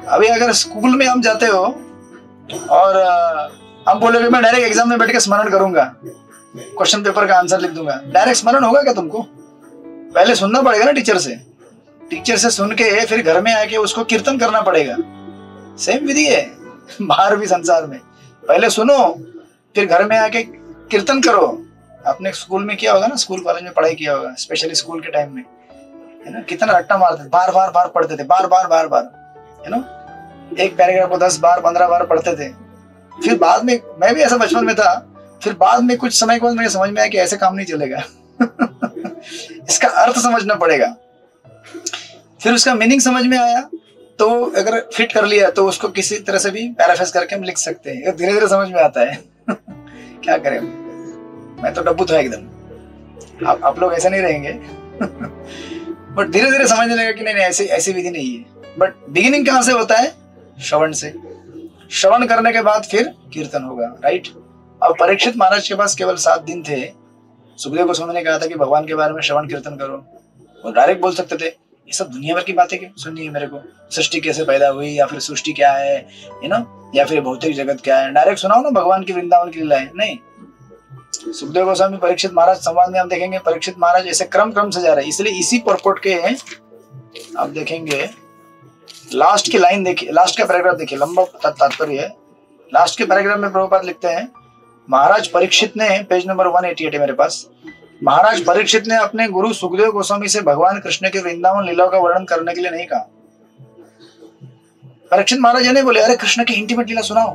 अभी अगर स्कूल में हम जाते हो और हम बोलोगे मैं डायरेक्ट एग्जाम में बैठ के स्मरण करूंगा, क्वेश्चन पेपर का आंसर लिख दूंगा, डायरेक्ट स्मरण होगा क्या तुमको? पहले सुनना पड़ेगा ना टीचर से, टीचर से सुन के फिर घर में आके उसको कीर्तन करना पड़ेगा। सेम विधि है बाहर भी संसार में, पहले सुनो फिर घर में आके कीर्तन करो। आपने स्कूल में किया होगा ना, स्कूल कॉलेज में पढ़ाई किया होगा, स्पेशली स्कूल के टाइम में, है ना, कितना रट्टा मारते थे, बार बार पढ़ते थे, बार बार, है ना, एक पैराग्राफ को 10 बार 15 बार पढ़ते थे। फिर बाद में, मैं भी ऐसा बचपन में था, फिर बाद में कुछ समय के बाद मुझे समझ में आया कि ऐसे काम नहीं चलेगा इसका अर्थ समझना पड़ेगा। फिर उसका मीनिंग समझ में आया तो अगर फिट कर लिया तो उसको किसी तरह से भी पैराफ्रेज करके हम लिख सकते हैं, धीरे धीरे समझ में आता है क्या करें, मैं तो डब्बू था एकदम, आप लोग ऐसे नहीं रहेंगे बट धीरे धीरे समझने लगा कि नहीं ऐसी विधि नहीं है। बट बिगिनिंग कहाँ से होता है, श्रवण से। श्रवण करने के बाद फिर कीर्तन होगा, राइट। अब परीक्षित महाराज के पास केवल 7 दिन थे। सुखदेव गोस्वामी ने कहा था कि भगवान के बारे में श्रवण कीर्तन करो, वो डायरेक्ट बोल सकते थे ये सब दुनिया भर की बातें सुननी है मेरे को, सृष्टि कैसे पैदा हुई या फिर सृष्टि क्या है, या फिर भौतिक जगत क्या है, डायरेक्ट सुनाओ ना भगवान की वृंदावन की लीला है। नहीं, सुखदेव गोस्वामी परीक्षित महाराज संवाद में हम देखेंगे परीक्षित महाराज ऐसे क्रम से जा रहे हैं। इसलिए इसी परपोर्ट के आप देखेंगे लास्ट की लाइन देखिए, लास्ट का पैराग्राफ देखिए, लंबा तात्पर्य है। लास्ट के पैराग्राफ में प्रभुपाद लिखते हैं, महाराज परीक्षित ने, पेज नंबर 188 है मेरे पास, महाराज परीक्षित ने अपने गुरु सुखदेव गोस्वामी से भगवान कृष्ण के वृंदावन लीलाओं का वर्णन करने के लिए नहीं कहा। परीक्षित महाराज ने बोले अरे कृष्ण की इंटीमेट लीला सुनाओ,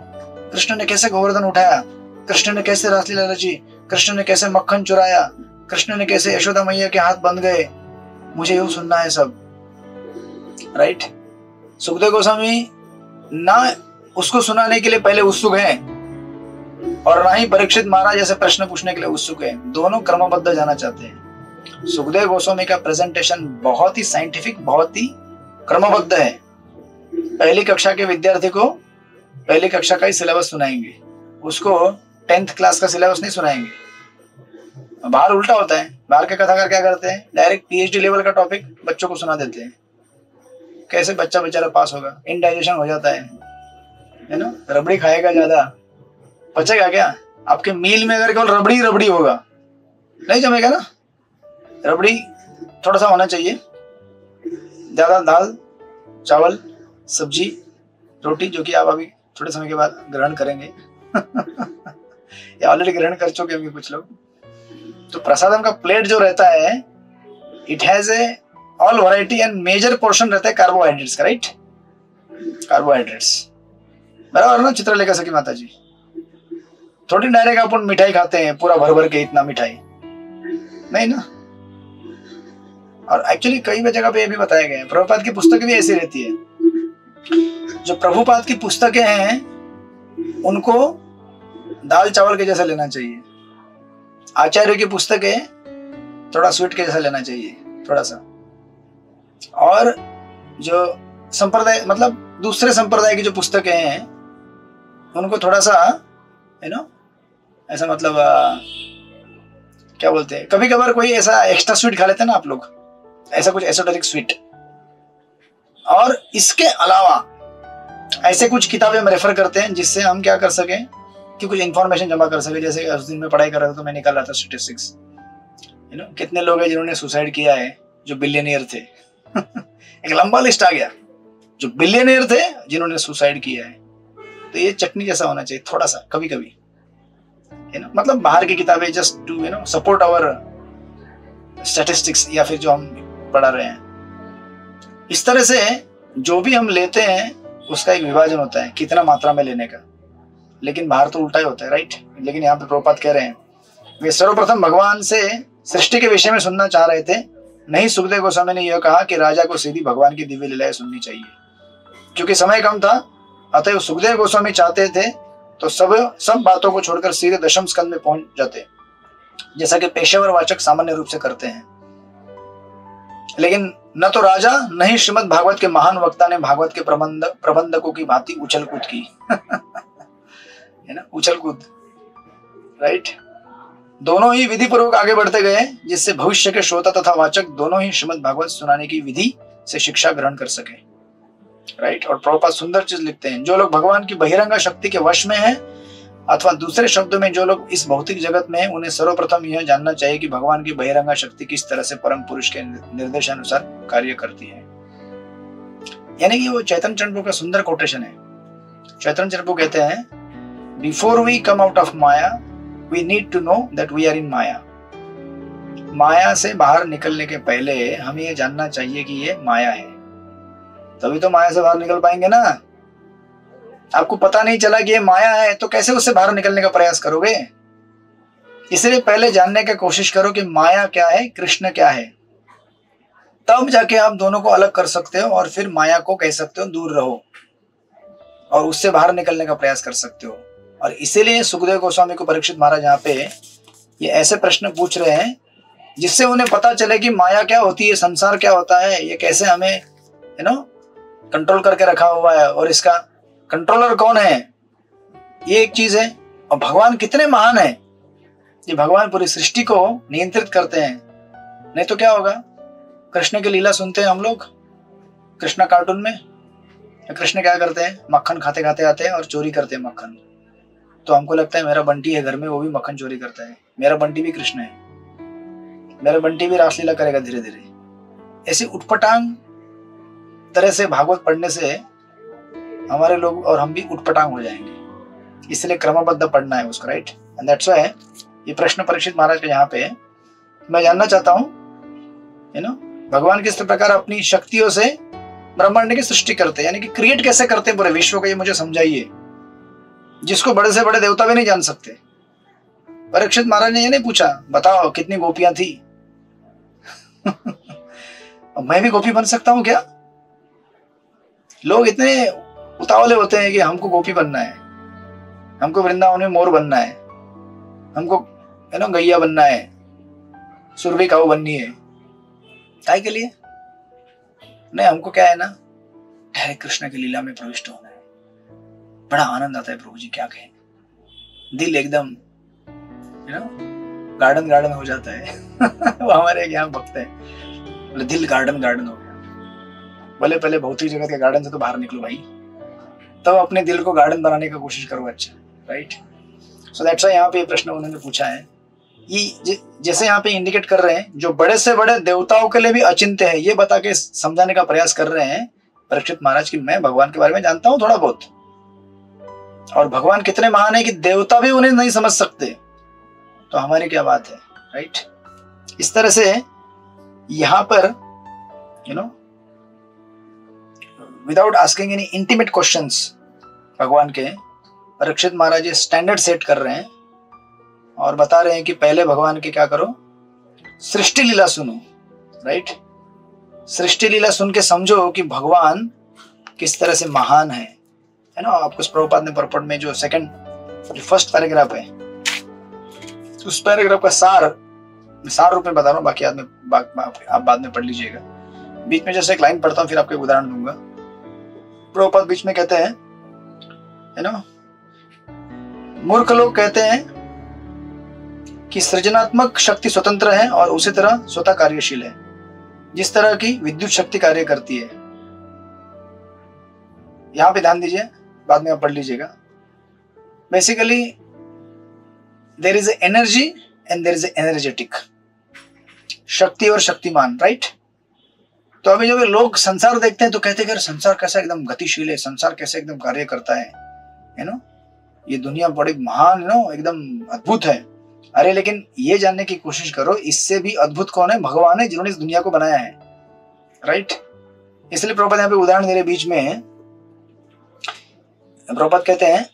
कृष्ण ने कैसे गोवर्धन उठाया, कृष्ण ने कैसे रासलीला रची, कृष्ण ने कैसे मक्खन चुराया, कृष्ण ने कैसे यशोदा मैया के हाथ बंध गए, मुझे यूं सुनना है सब, राइट। सुखदेव गोस्वामी ना उसको सुनाने के लिए पहले उत्सुक हैं और ना ही परीक्षित महाराज ऐसे प्रश्न पूछने के लिए उत्सुक हैं, दोनों क्रमबद्ध जाना चाहते हैं। सुखदेव गोस्वामी का प्रेजेंटेशन बहुत ही साइंटिफिक, बहुत ही क्रमबद्ध है। पहली कक्षा के विद्यार्थी को पहली कक्षा का ही सिलेबस सुनाएंगे, उसको 10th क्लास का सिलेबस नहीं सुनाएंगे। बाहर उल्टा होता है, बाहर के कथाकार क्या करते हैं, डायरेक्ट PhD लेवल का टॉपिक बच्चों को सुना देते हैं। कैसे बच्चा बेचारा पास होगा, इनडाइजेशन हो जाता है ना, रबड़ी खाएगा ज्यादा, पचेगा क्या? आपके मील में अगर केवल रबड़ी होगा नहीं जमेगा ना। रबड़ी थोड़ा सा होना चाहिए, ज्यादा दाल चावल सब्जी रोटी, जो कि आप अभी थोड़े समय के बाद ग्रहण करेंगे या ऑलरेडी ग्रहण कर चुके होंगे कुछ लोग। तो प्रसादम का प्लेट जो रहता है, it has a all variety and major portion रहता है कार्बोहाइड्रेट्स का, राइट? कार्बोहाइड्रेट्स, बराबर ना चित्रलेखा सखी माता जी? थोड़ी डायरेक्ट अपन मिठाई खाते हैं पूरा भर भर के, इतना मिठाई नहीं ना। और एक्चुअली कई जगह पे ये भी बताया गया है, प्रभुपाद की पुस्तकें भी ऐसी रहती है। जो प्रभुपाद की पुस्तकें हैं उनको दाल चावल के जैसा लेना चाहिए, आचार्य की पुस्तकें थोड़ा स्वीट के जैसा लेना चाहिए, थोड़ा सा। और जो संप्रदाय मतलब दूसरे संप्रदाय की जो पुस्तकें हैं उनको थोड़ा सा ऐसा मतलब क्या बोलते हैं, कभी कभार कोई ऐसा एक्स्ट्रा स्वीट खा लेते हैं ना आप लोग, ऐसा कुछ एसोटेरिक स्वीट। और इसके अलावा ऐसे कुछ किताबें हम रेफर करते हैं जिससे हम क्या कर सके कि कुछ इंफॉर्मेशन जमा कर सके। जैसे उस दिन में पढ़ाई कर रहा था तो मैं निकाल रहा था स्टैटिस्टिक्स, कितने लोग हैं जिन्होंने सुसाइड किया है जो बिलियनियर थे। एक लंबा लिस्ट आ गया जो बिलियनियर थे जिन्होंने सुसाइड किया है। तो ये चटनी जैसा होना चाहिए थोड़ा सा कभी कभी, मतलब बाहर की किताबें just to support our statistics या फिर जो हम पढ़ा रहे हैं। इस तरह से जो भी हम लेते हैं उसका एक विभाजन होता है कितना मात्रा में लेने का, लेकिन बाहर तो उल्टा ही होता है, राइट? लेकिन यहाँ पे प्रभुपाद कह रहे हैं वे सर्वप्रथम भगवान से सृष्टि के विषय में सुनना चाह रहे थे, नहीं सुखदेव गोस्वामी ने यह कहा कि राजा को सीधी भगवान की दिव्य लीलाएं सुननी चाहिए। क्योंकि समय कम था अतः सुखदेव गोस्वामी चाहते थे तो सब बातों को छोड़कर सीधे दशम स्कंद में पहुंच जाते, जैसा कि पेशेवर वाचक सामान्य रूप से करते हैं। लेकिन न तो राजा न ही श्रीमद् भागवत के महान वक्ता ने भागवत के प्रबंधकों की भांति उछल कूद की। है ना, उछल कूद, राइट? दोनों ही विधि पूर्वक आगे बढ़ते गए जिससे भविष्य के श्रोता तथा वाचक दोनों ही श्रीमद् भागवत सुनाने की विधि से शिक्षा ग्रहण कर सके, राइट? और प्रभुपाद सुंदर चीज लिखते हैं, जो लोग भगवान की बहिरंगा शक्ति के वश में हैं अथवा दूसरे शब्दों में जो लोग इस भौतिक जगत में हैं, उन्हें सर्वप्रथम यह जानना चाहिए कि भगवान की बहिरंगा शक्ति किस तरह से परम पुरुष के निर्देशानुसार कार्य करती है। यानी कि वो चैतन्य चंद्र का सुंदर कोटेशन है। चैतन्य चंद्र कहते हैं, before we come out of maya we need to know that we are in maya. माया से बाहर निकलने के पहले हमें यह जानना चाहिए कि ये माया है, तभी तो माया से बाहर निकल पाएंगे ना। आपको पता नहीं चला कि ये माया है तो कैसे उससे बाहर निकलने का प्रयास करोगे? इसलिए पहले जानने की कोशिश करो कि माया क्या है, कृष्ण क्या है, तब जाके आप दोनों को अलग कर सकते हो और फिर माया को कह सकते हो दूर रहो और उससे बाहर निकलने का प्रयास कर सकते हो। और इसीलिए सुखदेव गोस्वामी को परीक्षित महाराज यहाँ पे ये ऐसे प्रश्न पूछ रहे हैं जिससे उन्हें पता चले कि माया क्या होती है, संसार क्या होता है, ये कैसे हमें कंट्रोल करके रखा हुआ है और इसका कंट्रोलर कौन है, ये एक चीज है। और भगवान कितने महान है, ये भगवान पूरी सृष्टि को नियंत्रित करते हैं। नहीं तो क्या होगा, कृष्ण की लीला सुनते हैं हम लोग कृष्ण कार्टून में, कृष्ण क्या करते हैं, मक्खन खाते खाते आते हैं और चोरी करते हैं मक्खन। तो हमको लगता है मेरा बंटी है घर में, वो भी मक्खन चोरी करता है, मेरा बंटी भी कृष्ण है, मेरा बंटी भी रासलीला करेगा धीरे धीरे। ऐसी उटपटांग तरह से भागवत पढ़ने से हमारे लोग और हम भी उटपटांग हो जाएंगे। इसलिए क्रमबद्ध पढ़ना है उसको, राइट? एंड दैट्स व्हाई ये प्रश्न परीक्षित महाराज के यहाँ पे मैं जानना चाहता हूँ, भगवान किस प्रकार अपनी शक्तियों से ब्रह्मांड की सृष्टि करते हैं, यानी कि क्रिएट कैसे करते हैं पूरे विश्व को, ये मुझे समझाइए, जिसको बड़े से बड़े देवता भी नहीं जान सकते। परीक्षित महाराज ने ये नहीं पूछा बताओ कितनी गोपियां थी। मैं भी गोपी बन सकता हूं क्या? लोग इतने उतावले होते हैं कि हमको गोपी बनना है, हमको वृंदावन में मोर बनना है, हमको गैया बनना है, सुरभि काऊ बननी है। काय के लिए? नहीं, हमको क्या है ना, हरे कृष्ण की लीला में प्रविष्ट होना है। बड़ा आनंद आता है प्रभु जी, क्या कहें, दिल एकदम गार्डन गार्डन हो जाता है। वो हमारे यहाँ भक्त है, बोले दिल गार्डन गार्डन हो गया। बोले पहले भौतिक जगत के गार्डन से तो बाहर निकलो भाई, तब अपने दिल को गार्डन बनाने की कोशिश करो। अच्छा, राइट? सो दैट्स व्हाई यहाँ पे ये प्रश्न उन्होंने पूछा है। ये जैसे यहाँ पे इंडिकेट कर रहे हैं, जो बड़े से बड़े देवताओं के लिए भी अचिंत्य है, ये बता के समझाने का प्रयास कर रहे हैं परीक्षित महाराज की मैं भगवान के बारे में जानता हूँ थोड़ा बहुत, और भगवान कितने महान है कि देवता भी उन्हें नहीं समझ सकते, तो हमारी क्या बात है, राइट? इस तरह से यहाँ पर you know, without asking any intimate questions भगवान के, परीक्षित महाराज ये स्टैंडर्ड सेट कर रहे हैं और बता रहे हैं कि पहले भगवान के क्या करो, सृष्टि लीला सुनो, राइट। सृष्टि लीला सुन के समझो कि भगवान किस तरह से महान है ना। आपको प्रभुपाद ने परपट में जो फर्स्ट पैराग्राफ है, उस पैराग्राफ का सार रूप में बता रहा हूँ, बाकी आप बाद में पढ़ लीजिएगा। बीच में जैसे एक लाइन पढ़ता हूँ, फिर आपको एक उदाहरण दूंगा। प्रभुपाद बीच में कहते हैं, है ना, मूर्ख लोग कहते हैं कि सृजनात्मक शक्ति स्वतंत्र है और उसी तरह स्वतः कार्यशील है, जिस तरह की विद्युत शक्ति कार्य करती है। यहां पे ध्यान दीजिए, बाद में आप पढ़ लीजिएगा। Basically there is energy and there is energetic, शक्ति और शक्तिमान, राइट। तो अभी जब लोग संसार देखते हैं तो कहते हैं कि संसार कैसा एकदम गतिशील है, संसार कैसे एकदम कार्य करता है ना, ये दुनिया बड़ी महान, एकदम अद्भुत है। अरे लेकिन ये जानने की कोशिश करो, इससे भी अद्भुत कौन है? भगवान है, जिन्होंने इस दुनिया को बनाया है, राइट। इसलिए प्रभुपाद यहाँ पे उदाहरण दे रहे बीच में। प्रभुपाद कहते हैं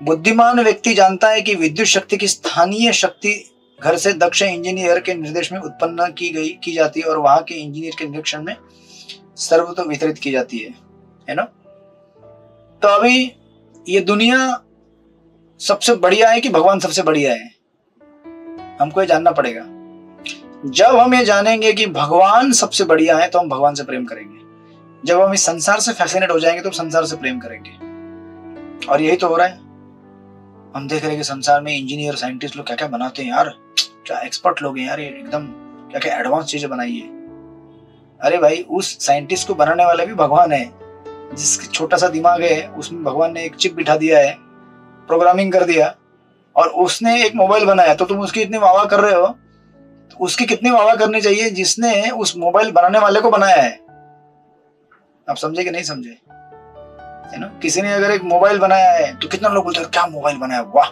बुद्धिमान व्यक्ति जानता है कि विद्युत शक्ति की स्थानीय शक्ति घर से दक्ष इंजीनियर के निर्देश में उत्पन्न की जाती है और वहां के इंजीनियर के निरीक्षण में सर्वतो वितरित की जाती है ना। तो अभी ये दुनिया सबसे बढ़िया है कि भगवान सबसे बढ़िया है, हमको ये जानना पड़ेगा। जब हम ये जानेंगे कि भगवान सबसे बढ़िया है तो हम भगवान से प्रेम करेंगे। जब हम इस संसार से फैसिनेट हो जाएंगे तो संसार से प्रेम करेंगे। और यही तो हो रहा है। हम देख रहे हैं कि संसार में इंजीनियर साइंटिस्ट लोग क्या क्या बनाते हैं यार, क्या एक्सपर्ट लोग हैं यार, ये एकदम क्या क्या एडवांस चीजें बनाई है। अरे भाई, उस साइंटिस्ट को बनाने वाला भी भगवान है, जिसका छोटा सा दिमाग है उसमें भगवान ने एक चिप बिठा दिया है, प्रोग्रामिंग कर दिया और उसने एक मोबाइल बनाया। तो तुम उसकी इतनी वाह कर रहे हो, तो उसकी कितनी वाह करनी चाहिए जिसने उस मोबाइल बनाने वाले को बनाया है। आप समझे कि नहीं समझे? है ना, किसी ने अगर एक मोबाइल बनाया है तो कितना लोग बोलते हैं क्या मोबाइल बनाया, वाह।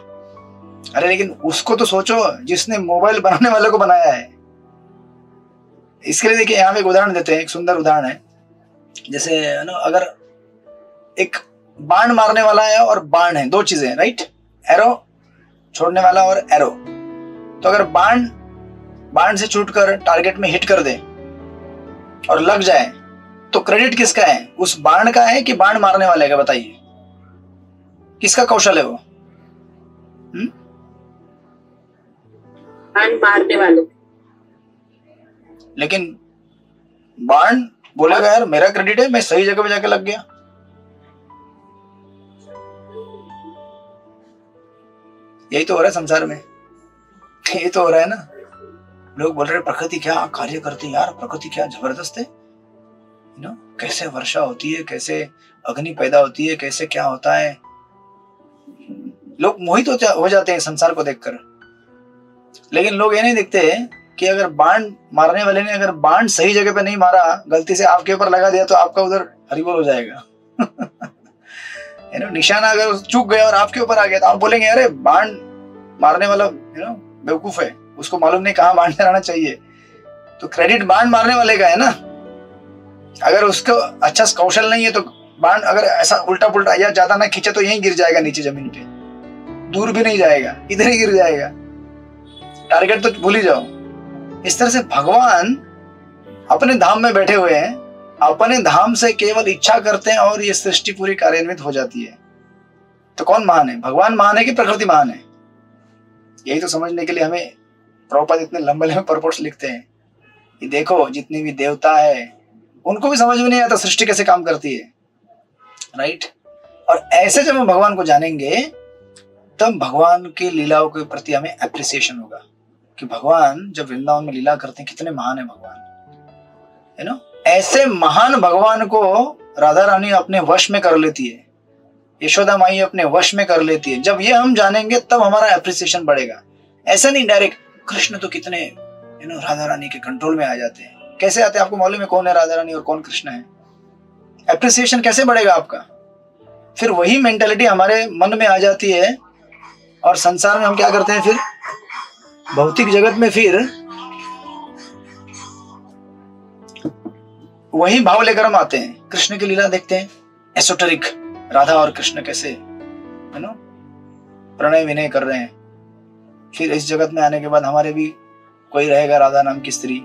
अरे लेकिन उसको तो सोचो जिसने मोबाइल बनाने वाले को बनाया है। इसके लिए देखिए यहाँ पे एक उदाहरण देते हैं, एक सुंदर उदाहरण है। जैसे ना, अगर एक बाण मारने वाला है और बाण है, दो चीजें, राइट। एरो छोड़ने वाला और एरो। तो अगर बाण से छूटकर टारगेट में हिट कर दे और लग जाए तो क्रेडिट किसका है? उस बाण का है कि बाण मारने वाले का? बताइए, किसका कौशल है वो? बाण मारने वाले। लेकिन बाण बोलेगा यार मेरा क्रेडिट है, मैं सही जगह पे जाके लग गया। यही तो हो रहा है संसार में, यही तो हो रहा है ना। लोग बोल रहे प्रकृति क्या कार्य करती है यार, प्रकृति क्या जबरदस्त है, कैसे वर्षा होती है, कैसे अग्नि पैदा होती है, कैसे क्या होता है। लोग मोहित हो जाते हैं संसार को देखकर। लेकिन लोग ये नहीं देखते कि अगर बाण मारने वाले ने अगर बाण सही जगह पे नहीं मारा, गलती से आपके ऊपर लगा दिया तो आपका उधर हरिबोल हो जाएगा। निशाना अगर चूक गया और आपके ऊपर आ गया तो आप बोलेंगे अरे बाण मारने वाला बेवकूफ है, उसको मालूम नहीं कहाँ बाण चलाना चाहिए। तो क्रेडिट बाण मारने वाले का है ना। अगर उसको अच्छा कौशल नहीं है तो बाण अगर ऐसा उल्टा पुल्टा या ज्यादा ना खींचे तो यहीं गिर जाएगा नीचे जमीन पे, दूर भी नहीं जाएगा, इधर ही गिर जाएगा। टारगेट तो भूल ही जाओ। इस तरह से भगवान अपने धाम में बैठे हुए हैं, अपने धाम से केवल इच्छा करते हैं और ये सृष्टि पूरी कार्यान्वित हो जाती है। तो कौन महान है? भगवान महान है कि प्रकृति महान है? यही तो समझने के लिए हमें प्रभुपाद इतने लंबे लंबे परपोर्ट्स लिखते हैं। ये देखो जितनी भी देवता है उनको भी समझ में नहीं आता सृष्टि कैसे काम करती है, राइट। और ऐसे जब हम भगवान को जानेंगे तब भगवान की लीलाओं के प्रति हमें एप्रिसिएशन होगा कि भगवान जब वृंदावन में लीला करते हैं कितने महान है भगवान, है ना। ऐसे महान भगवान को राधा रानी अपने वश में कर लेती है, यशोदा माई अपने वश में कर लेती है। जब ये हम जानेंगे तब हमारा एप्रिसिएशन बढ़ेगा। ऐसा नहीं डायरेक्ट कृष्ण तो कितने राधा रानी के कंट्रोल में आ जाते हैं। कैसे आते हैं? आपको मालूम है कौन है राधा रानी और कौन कृष्ण है? एप्रिसिएशन कैसे बढ़ेगा आपका? फिर वही मेंटालिटी हमारे मन में आ जाती है और संसार में हम क्या करते हैं? फिर भौतिक जगत में फिर वही भाव लेकर हम आते हैं, कृष्ण की लीला देखते हैं, एसोटेरिक, राधा और कृष्ण कैसे है ना प्रणय विनय कर रहे हैं। फिर इस जगत में आने के बाद हमारे भी कोई रहेगा राधा नाम की स्त्री,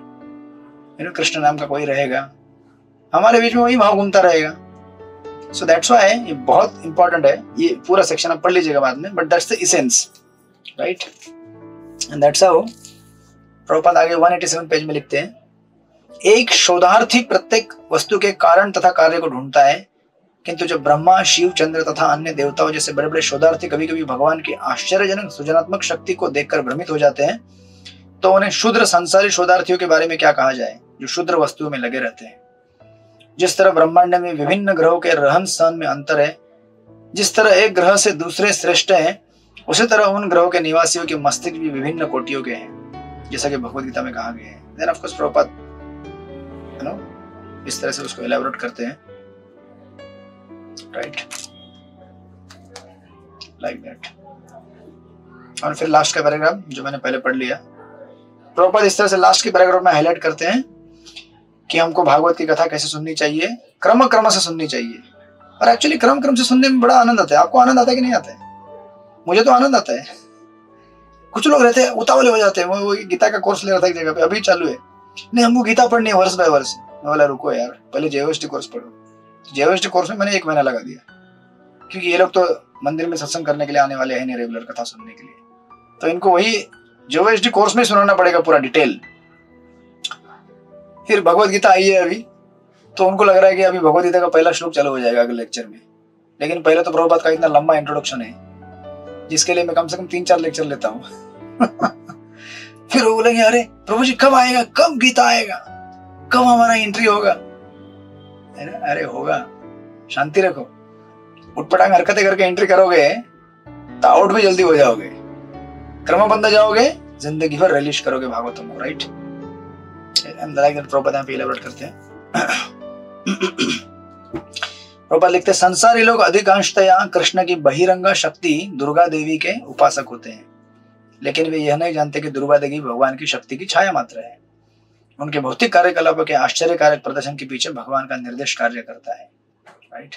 कृष्ण नाम का कोई रहेगा, हमारे बीच में वही भाव घूमता रहेगा। सो दैट्स व्हाई ये बहुत इंपॉर्टेंट है, ये पूरा सेक्शन आप पढ़ लीजिएगा बाद में, but that's the essence, right. And that's how Prabhupada आगे 187 पेज में लिखते हैं, एक शोधार्थी प्रत्येक वस्तु के कारण तथा कार्य को ढूंढता है, किंतु जब ब्रह्मा, शिव, चंद्र तथा अन्य देवताओं जैसे बड़े बड़े शोधार्थी कभी कभी भगवान की आश्चर्यजनक सृजनात्मक शक्ति को देखकर भ्रमित हो जाते हैं, तो उन्हें शूद्र संसारी शोधार्थियों के बारे में क्या कहा जाए, जो शूद्र वस्तुओं में लगे रहते हैं। जिस तरह ब्रह्मांड में विभिन्न ग्रहों के रहन सहन में अंतर है, जिस तरह एक ग्रह से दूसरे श्रेष्ठ हैं, उसी तरह उन ग्रहों के निवासियों के मस्तिष्क भी विभिन्न कोटियों के हैं, जैसा कि भगवद गीता में कहा गया है। देन ऑफ कोर्स प्रभुपाद इस तरह से उसको एलैबोरेट करते हैं, राइट, लाइक दैट। और फिर लास्ट का पैराग्राफ जो मैंने पहले पढ़ लिया, प्रभुपाद इस तरह से लास्ट के पैराग्राफ में हाईलाइट करते हैं कि हमको भागवत की कथा कैसे सुननी चाहिए, क्रम क्रम से सुननी चाहिए। और एक्चुअली क्रम क्रम से सुनने में बड़ा आनंद आता है। आपको आनंद आता है कि नहीं आता है? मुझे तो आनंद आता है। कुछ लोग रहते हैं उतावले हो जाते हैं, वो गीता का कोर्स ले रहा था एक जगह पे, अभी चालू है, नहीं हमको गीता पढ़नी है वर्ष बाय वर्ष। मैं बोला रुको यार, पहले JOST कोर्स पढ़ो। JOST कोर्स में मैंने 1 महीना लगा दिया, क्योंकि ये लोग तो मंदिर में सत्संग करने के लिए आने वाले हैं नहीं, रेगुलर कथा सुनने के लिए, तो इनको वही JOST कोर्स में सुनाना पड़ेगा पूरा डिटेल। फिर भगवत गीता आई है अभी, तो उनको लग रहा है कि अभी भगवत गीता का पहला श्लोक चालू हो जाएगा अगले लेक्चर में, लेकिन पहले तो प्रभुपाद का इतना लंबा इंट्रोडक्शन है जिसके लिए मैं कम से कम 3-4 लेक्चर लेता हूँ। फिर वो बोलेंगे अरे प्रभु जी कब आएगा, कब गीता आएगा, कब हमारा एंट्री होगा, है ना? अरे होगा, शांति रखो। उठपटांग हरकतें करके एंट्री करोगे तो आउट भी जल्दी हो जाओगे, क्रमबद्ध जाओगे, जिंदगी भर रिलीज करोगे भागवतम को, राइट। प्रभुपाद यहाँ पे इलैबोरेट करते हैं। प्रभुपाद लिखते हैं, संसारी लोग अधिकांशतया कृष्ण की बहिरंग शक्ति दुर्गा देवी के उपासक होते हैं, लेकिन वे यह नहीं जानते कि दुर्गा देवी भगवान की शक्ति की छाया मात्र है। उनके भौतिक कार्यकलापों के आश्चर्यकारक प्रदर्शन के पीछे भगवान का निर्देश कार्य करता है, राइट।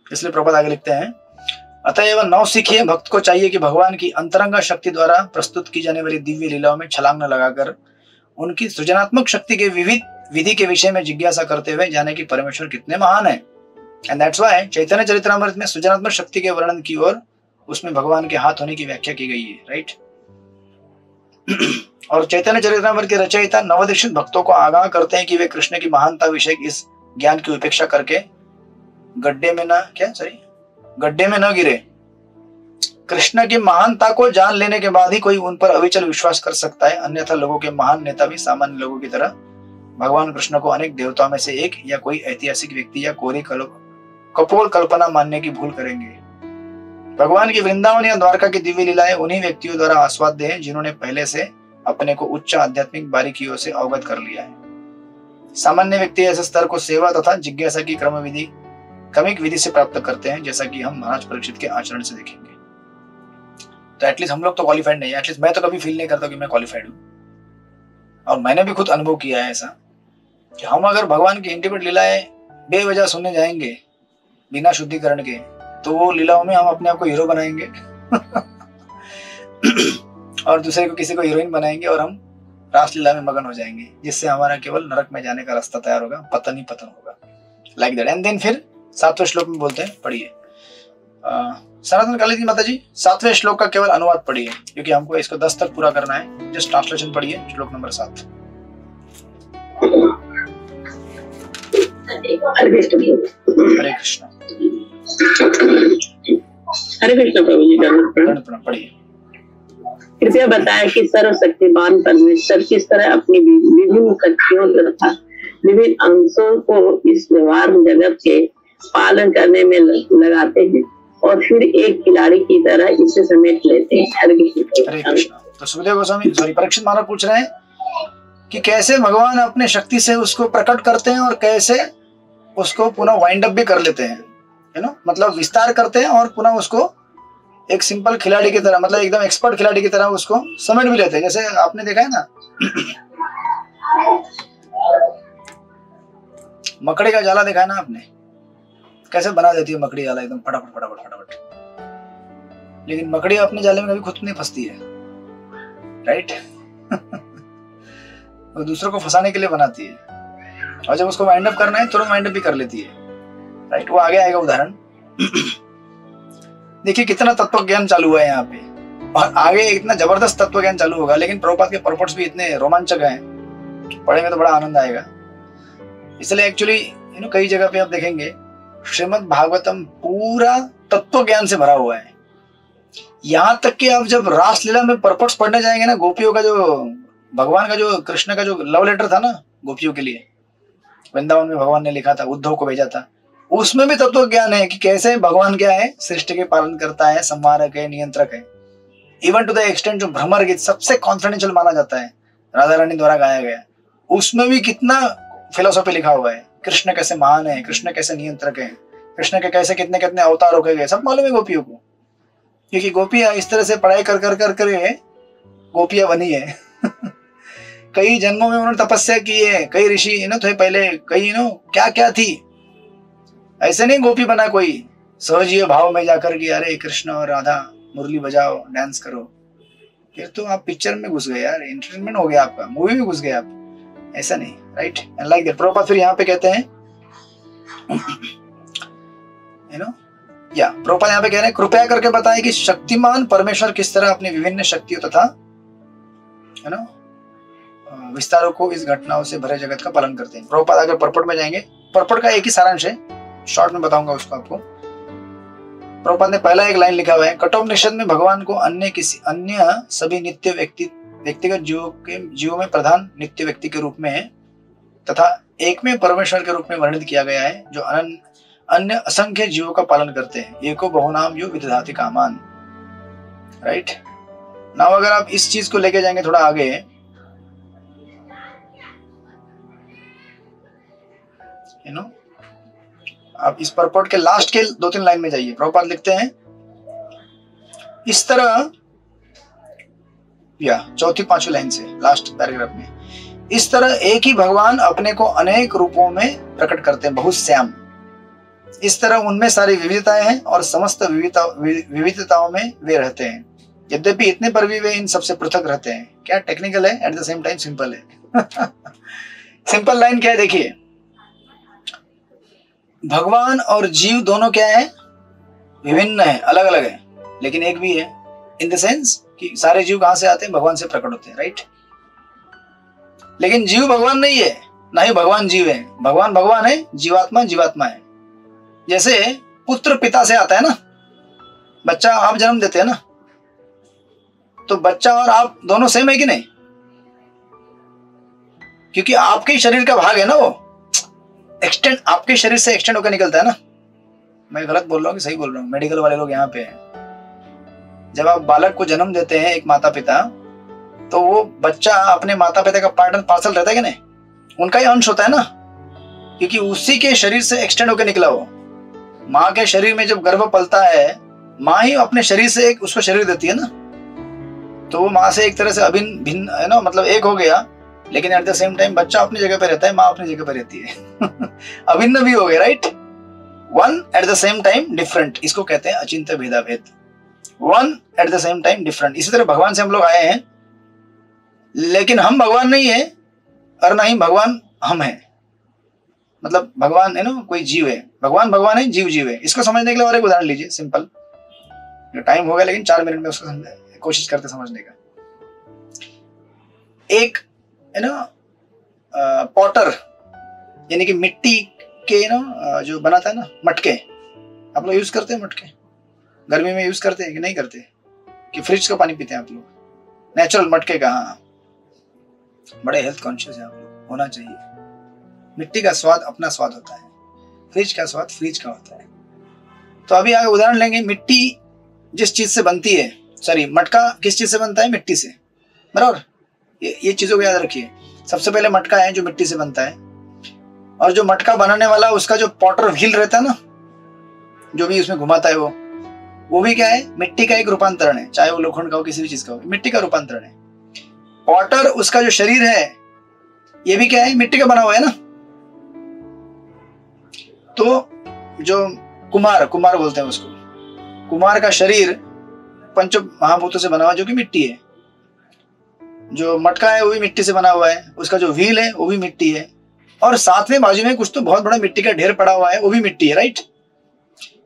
इसलिए प्रभुपाद आगे लिखते हैं, अतएव नवसिखिए भक्त को चाहिए कि भगवान की अंतरंग शक्ति द्वारा प्रस्तुत की जाने वाली दिव्य लीलाओं में छलांग न लगाकर उनकी सृजनात्मक शक्ति के विविध विधि के विषय में जिज्ञासा करते हुए जाने की परमेश्वर कितने महान है। एंड दैट्स व्हाई चैतन्य चरित्रामृत में सृजनात्मक शक्ति के वर्णन की और उसमें भगवान के हाथ होने की व्याख्या की गई है, राइट। और चैतन्य चरित्रामृत के रचयिता नवदीक्षित भक्तों को आगाह करते हैं कि वे कृष्ण की महानता विषय इस ज्ञान की उपेक्षा करके गड्ढे में न गिरे। कृष्ण की महानता को जान लेने के बाद ही कोई उन पर अविचल विश्वास कर सकता है, अन्यथा लोगों के महान नेता भी सामान्य लोगों की तरह भगवान कृष्ण को अनेक देवताओं में से एक या कोई ऐतिहासिक व्यक्ति या कोरी कपोल कल्पना मानने की भूल करेंगे। भगवान की वृंदावन या द्वारका की दिव्य लीलाएं उन्हीं व्यक्तियों द्वारा आस्वाद्य हैं जिन्होंने पहले से अपने को उच्च आध्यात्मिक बारीकियों से अवगत कर लिया है। सामान्य व्यक्ति ऐसे स्तर को सेवा तथा जिज्ञासा की क्रमिक विधि से प्राप्त करते हैं, जैसा कि हम महाराज परीक्षित के आचरण से देखेंगे। तो एटलीस्ट हम लोग तो क्वालिफाइड नहीं है, एटलीस्ट मैं तो कभी फील नहीं करता कि मैं क्वालिफाइड हूँ। और मैंने भी खुद अनुभव किया है ऐसा कि हम अगर भगवान की इंटीमेट लीलाएं बेवजह सुनने जाएंगे बिना शुद्धिकरण के, तो वो लीलाओं में हम अपने आप को हीरो बनाएंगे और दूसरे को किसी को हीरोइन बनाएंगे और हम रासलीला में मगन हो जाएंगे, जिससे हमारा केवल नरक में जाने का रास्ता तैयार होगा, पतन ही पतन होगा, लाइक दैट। एंड देन फिर 7वें श्लोक में बोलते हैं, पढ़िए सनातन काली जी माता जी 7वें श्लोक का केवल अनुवाद पढ़िए, क्योंकि हमको इसको 10 तक पूरा करना है। जस्ट ट्रांसलेशन पढ़िए, श्लोक नंबर 7। हरे कृष्ण प्रभु जी, पढ़िए। कृपया बताएं कि सर्वशक्तिमान परमेश्वर किस तरह अपनी विभिन्न शक्तियों तथा विभिन्न अंशों को इस व्यवहार जगत के पालन करने में लगाते हैं और फिर एक खिलाड़ी की तरह इसे समेट लेते हैं। हरे कृष्ण। तो सुखदेव गोस्वामी परीक्षित महाराज पूछ रहे हैं कि कैसे भगवान अपने शक्ति से उसको प्रकट करते हैं और कैसे उसको पुनः वाइंड अप भी कर लेते हैं, मतलब विस्तार करते हैं और पुनः उसको एक सिंपल खिलाड़ी की तरह, मतलब एकदम एक्सपर्ट खिलाड़ी की तरह उसको समेट भी लेते हैं। जैसे आपने देखा है ना मकड़ी का जाला देखा है ना आपने, कैसे बना देती है मकड़ी जाला एकदम फटाफट फटाफट फटाफट। लेकिन मकड़ी अपने जाले में कभी खुद नहीं फंसती है, राइट। वो दूसरों को फंसाने के लिए बनाती है, और जब उसको वाइंड अप करना है तुरंत वाइंड अप भी कर लेती है, राइट। वो आगे आएगा उदाहरण। देखिए कितना तत्व ज्ञान चालू हुआ है यहाँ पे, और आगे इतना जबरदस्त तत्व ज्ञान चालू होगा। लेकिन प्रभुपाद के परपोर्ट्स भी इतने रोमांचक हैं, पढ़ेंगे तो बड़ा आनंद आएगा। इसलिए एक्चुअली कई जगह पे आप देखेंगे श्रीमद् भागवतम पूरा तत्व ज्ञान से भरा हुआ है। यहाँ तक कि आप जब रासलीला में परपोर्ट्स पढ़ने जाएंगे ना, गोपियों का जो भगवान का जो कृष्ण का जो लव लेटर था ना गोपियों के लिए, वृंदावन में भगवान ने लिखा था, उद्धव को भेजा था, उसमें भी तत्व ज्ञान है कि कैसे भगवान क्या है, सृष्टि के पालन करता है, संहारक है, नियंत्रक है। इवन टू द एक्सटेंट जो भ्रमर गीत सबसे कॉन्फिडेंशियल माना जाता है, राधा रानी द्वारा गाया गया, उसमें भी कितना फिलोसॉफी लिखा हुआ है। कृष्ण कैसे महान है, कृष्ण कैसे नियंत्रक है, कृष्ण के कैसे कितने कितने अवतार होके गए, सब मालूम है गोपियों को। क्योंकि गोपियां इस तरह से पढ़ाई कर कर कर कर गोपियां बनी है। कई जन्मों में उन्होंने तपस्या की है, कई ऋषि थे पहले, कई क्या क्या थी। ऐसे नहीं गोपी बना कोई सहजीय भाव में जाकर के अरे कृष्ण और राधा मुरली बजाओ, डांस करो, फिर तो आप पिक्चर में घुस गए यार, एंटरटेनमेंट हो गया आपका, मूवी में घुस गए आप। ऐसा नहीं, right. And like that Prabhupada फिर यहाँ पे कहते हैं प्रभुपाद यहाँ पे कह रहे हैं, कृपया करके बताएं कि शक्तिमान परमेश्वर किस तरह अपनी विभिन्न शक्तियों तथा विस्तारों को इस घटनाओं से भरे जगत का पालन करते हैं। प्रभुपाद अगर परपट में जाएंगे, परपट का एक ही सारांश है, शॉर्ट में बताऊंगा उसको आपको। प्रभुपाद ने पहला एक लाइन लिखा हुआ है, कठोपनिषद में भगवान को अन्य सभी नित्य व्यक्तिगत जीवों में प्रधान नित्य व्यक्ति के रूप में तथा एक में परमेश्वर के रूप में वर्णित किया गया है, जो अन्य असंख्य जीवों का पालन करते हैं। एको बहुनाम यो विदधाति कामान, राइट। नाउ अगर आप इस चीज को लेके जाएंगे थोड़ा आगे, आप इस परपोर्ट के लास्ट के 2-3 लाइन में जाइए। प्रभुपाद लिखते हैं इस तरह, या 4-5 लाइन से लास्ट पैराग्राफ में, इस तरह एक ही भगवान अपने को अनेक रूपों में प्रकट करते हैं, बहुत श्याम। इस तरह उनमें सारी विविधताएं हैं और समस्त विविधताओं में वे रहते हैं। यद्यपि इतने पर भी वे इन सबसे पृथक रहते हैं। क्या टेक्निकल है, eight the same time simple है। सिंपल लाइन क्या है देखिए, भगवान और जीव दोनों क्या है, विभिन्न है, अलग अलग है, लेकिन एक भी है। इन द सेंस कि सारे जीव कहां से आते हैं, भगवान से प्रकट होते हैं, राइट। लेकिन जीव भगवान नहीं है, ना ही भगवान जीव है। भगवान भगवान है, जीवात्मा जीवात्मा है। जैसे पुत्र पिता से आता है ना, बच्चा आप जन्म देते हैं ना, तो बच्चा और आप दोनों सेम है कि नहीं, क्योंकि आपके शरीर का भाग है ना, वो एक्सटेंड आपके शरीर से एक्सटेंड होकर निकलता है ना। मैं गलत बोल रहा हूँ कि सही बोल रहा हूँ, मेडिकल वाले लोग यहाँ पे हैं। जब आप बालक को जन्म देते हैं एक माता पिता, तो वो बच्चा अपने माता पिता का पार्ट एंड पार्सल रहता है कि नहीं, उनका ही अंश होता है ना, क्योंकि उसी के शरीर से एक्सटेंड होकर निकला वो। माँ के शरीर में जब गर्भ पलता है, माँ ही अपने शरीर से एक उसको शरीर देती है ना, तो वो माँ से एक तरह से अभिन्न भिन्न है ना, मतलब एक हो गया। लेकिन एट द सेम टाइम बच्चा अपनी जगह पे रहता है, माँ अपनी जगह पे रहती है। अभिन्न भी हो गए, right. One at the same time different, इसको कहते हैं अचिंत्य भेदाभेद। One at the same time different. इसी तरह भगवान से हम लोग आए हैं, लेकिन हम भगवान नहीं है और ना ही भगवान हम हैं। मतलब भगवान है ना, कोई जीव है, भगवान भगवान है, जीव जीव है। इसको समझने के लिए और एक उदाहरण लीजिए, सिंपल। टाइम हो गया लेकिन 4 मिनट में उसको कोशिश करते समझने का। एक है ना पॉटर, यानी कि मिट्टी के ना जो बनाता है ना मटके, आप लोग यूज करते हैं मटके, गर्मी में यूज करते हैं कि नहीं करते, कि फ्रिज का पानी पीते हैं आप लोग, नेचुरल मटके का। हाँ, बड़े हेल्थ कॉन्शियस है आप लोग, होना चाहिए। मिट्टी का स्वाद अपना स्वाद होता है, फ्रिज का स्वाद फ्रिज का होता है। तो अभी आगे उदाहरण लेंगे। मिट्टी जिस चीज से बनती है, सॉरी मटका किस चीज से बनता है, मिट्टी से, बराबर। ये चीजों को याद रखिए। सबसे पहले मटका है जो मिट्टी से बनता है, और जो मटका बनाने वाला उसका जो पॉटर व्हील रहता है ना, जो भी उसमें घुमाता है, वो भी क्या है, मिट्टी का एक रूपांतरण है। चाहे वो लोखंड का हो, किसी भी चीज का हो, मिट्टी का रूपांतरण है। पॉटर उसका जो शरीर है, ये भी क्या है, मिट्टी का बना हुआ है ना। तो जो कुमार बोलते हैं उसको, कुमार का शरीर पंच महाभूतों से बना हुआ जो कि मिट्टी है। जो मटका है वो भी मिट्टी से बना हुआ है, उसका जो व्हील है वो भी मिट्टी है, और साथ में बाजू में कुछ तो बहुत बड़ा मिट्टी का ढेर पड़ा हुआ है वो भी मिट्टी है, राइट।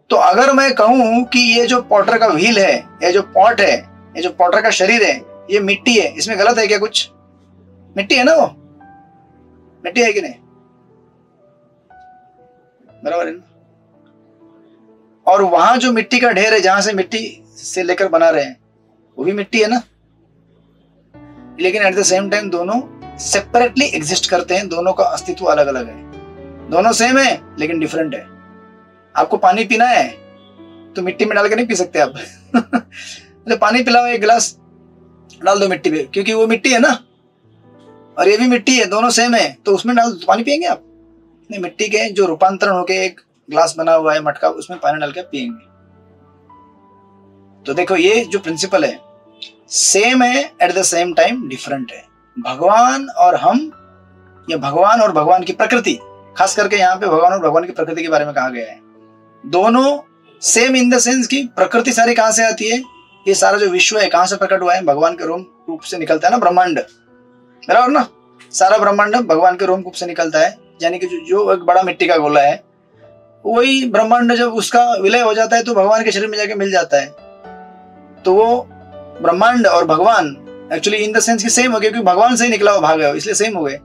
तो अगर मैं कहूं कि ये जो पॉटर का व्हील है, ये जो पॉट है, ये जो पॉटर का शरीर है, ये मिट्टी है, इसमें गलत है क्या कुछ? मिट्टी है ना, वो मिट्टी है कि नहीं? बराबर है ना। और वहां जो मिट्टी का ढेर है जहां से मिट्टी से लेकर बना रहे हैं वो भी मिट्टी है ना। लेकिन एट द सेम टाइम दोनों सेपरेटली एग्जिस्ट करते हैं, दोनों का अस्तित्व अलग अलग है। दोनों सेम है लेकिन डिफरेंट है। आपको पानी पीना है तो मिट्टी में डाल के नहीं पी सकते आप। तो पानी पिलाओ, एक गिलास डाल दो मिट्टी पे, क्योंकि वो मिट्टी है ना, और ये भी मिट्टी है, दोनों सेम है, तो उसमें डाल दो, पानी पियेंगे आप? नहीं, मिट्टी के जो रूपांतरण होके एक ग्लास बना हुआ है मटका, उसमें पानी डाल के पियेंगे। तो देखो ये जो प्रिंसिपल है सेम है, eight the same time different है। भगवान और हम, या भगवान और भगवान की प्रकृति, खास करके यहाँ पे भगवान और भगवान की प्रकृति के बारे में कहा गया है। दोनों सेम इन द सेंस की प्रकृति सारी कहां से आती है? ये सारा जो विश्व है कहां से प्रकट हुआ है? भगवान के रोम रूप से निकलता है ना, ब्रह्मांड, बराबर ना। सारा ब्रह्मांड भगवान के रोम रूप से निकलता है, यानी कि जो एक बड़ा मिट्टी का गोला है, वही ब्रह्मांड जब उसका विलय हो जाता है तो भगवान के शरीर में जाके मिल जाता है। तो वो ब्रह्मांड और भगवान एक्चुअली इन द सेंस की सेम हो गए, क्योंकि भगवान से ही निकला हुआ भाग है, इसलिए सेम हो गए।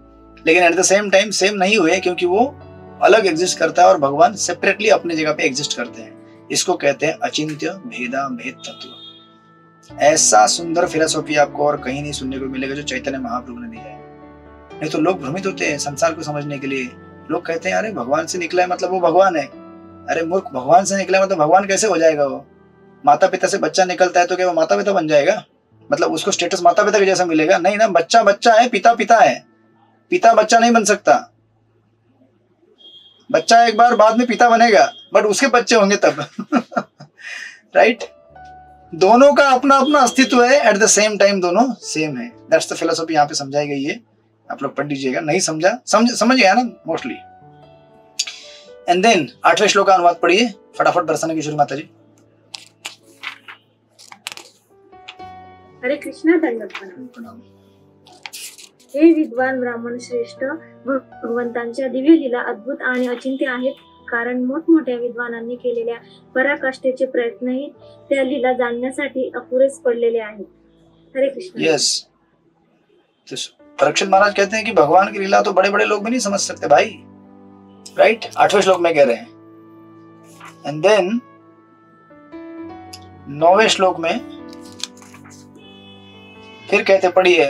लेकिन eight the same time same नहीं हुए, क्योंकि वो अलग एग्जिस्ट करता है और भगवान सेपरेटली अपनी जगह पे एग्जिस्ट करते हैं। इसको कहते हैं अचिंत्य भेदा भेद तत्व। ऐसा सुंदर फिलॉसफी आपको और कहीं नहीं सुनने को मिलेगा जो चैतन्य महाप्रभु ने दिया है। नहीं तो लोग भ्रमित होते हैं संसार को समझने के लिए। लोग कहते हैं अरे भगवान से निकला है मतलब वो भगवान है। अरे मूर्ख, भगवान से निकला है मतलब भगवान कैसे हो जाएगा? वो माता पिता से बच्चा निकलता है तो क्या वो माता पिता बन जाएगा? मतलब उसको स्टेटस माता पिता के जैसा मिलेगा? नहीं ना, बच्चा बच्चा है, पिता पिता है। पिता बच्चा नहीं बन सकता। बच्चा एक बार बाद में पिता बनेगा, बट उसके बच्चे होंगे तब। राइट? दोनों का अपना अपना अस्तित्व है, एट द सेम टाइम दोनों सेम है। दैट्स द फिलोसॉफी यहाँ पे समझाई गई है। आप लोग पढ़ लीजिएगा, नहीं समझा समझ गया ना मोस्टली। एंड देन 8वें श्लोक का अनुवाद पढ़िए फटाफट बरसाने की शुरू माता जी। हरे कृष्णा, दंडवत प्रणाम। हे विद्वान ब्राह्मण श्रेष्ठ, भगवंतांच्या दिव्य लीला अद्भुत आणि अचिंत्य आहेत, कारण मोठमोठ्या विद्वानांनी केलेल्या पराकाष्ठेचे प्रयत्नही त्या लीला जाणण्यासाठी अपुरेच पडलेले आहेत। हरे कृष्ण। यस, परीक्षित महाराज कहते हैं कि भगवान की लीला तो बड़े बड़े लोग भी नहीं समझ सकते भाई। राइट? 8वें श्लोक में कह रहे हैं। एंड देन 9वें श्लोक में फिर कहते, पढ़िए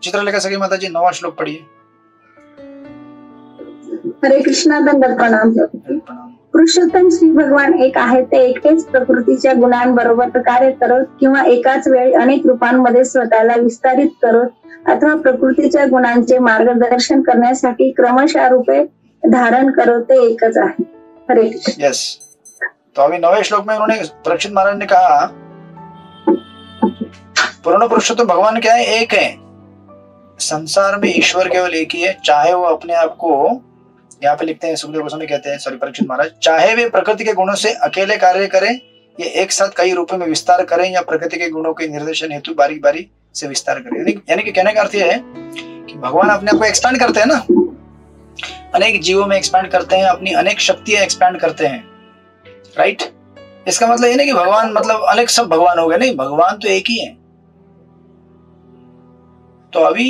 चित्रलेखा सखी माता जी 9वां श्लोक पढ़िए। हरे कृष्णा, दंडवत प्रणाम। पुरुषोत्तम श्री भगवान एक आहेत, ते एकटेच प्रकृतीच्या गुणांबरोबर कार्य करत किंवा एकाच वेळी अनेक रूपांमध्ये स्वतःला विस्तारित करत अथवा प्रकृतीच्या गुणांचे मार्गदर्शन करण्यासाठी क्रमशः रूपे धारण करत ते एकच आहे। हरे कृष्ण। यस, तो अभी 9वें श्लोक में उन्होंने परीक्षित महाराज ने कहा पूर्ण पुरुषोत्तम भगवान क्या है? एक है। संसार में ईश्वर केवल एक ही है, चाहे वो अपने आप को, यहाँ पे लिखते हैं सुखदेव गोस्वामी कहते हैं, सॉरी परीक्षित महाराज, चाहे वे प्रकृति के गुणों से अकेले कार्य करें या एक साथ कई रूपों में विस्तार करें या प्रकृति के गुणों के निर्देशन हेतु बारी बारी से विस्तार करें। यानी कि कहने का अर्थ यह है कि भगवान अपने आप को एक्सपैंड करते हैं ना, अनेक जीवों में एक्सपैंड करते हैं, अपनी अनेक शक्तियां एक्सपैंड करते हैं। राइट? इसका मतलब ये नहीं कि भगवान मतलब अनेक सब भगवान हो गए, नहीं, भगवान तो एक ही है। तो अभी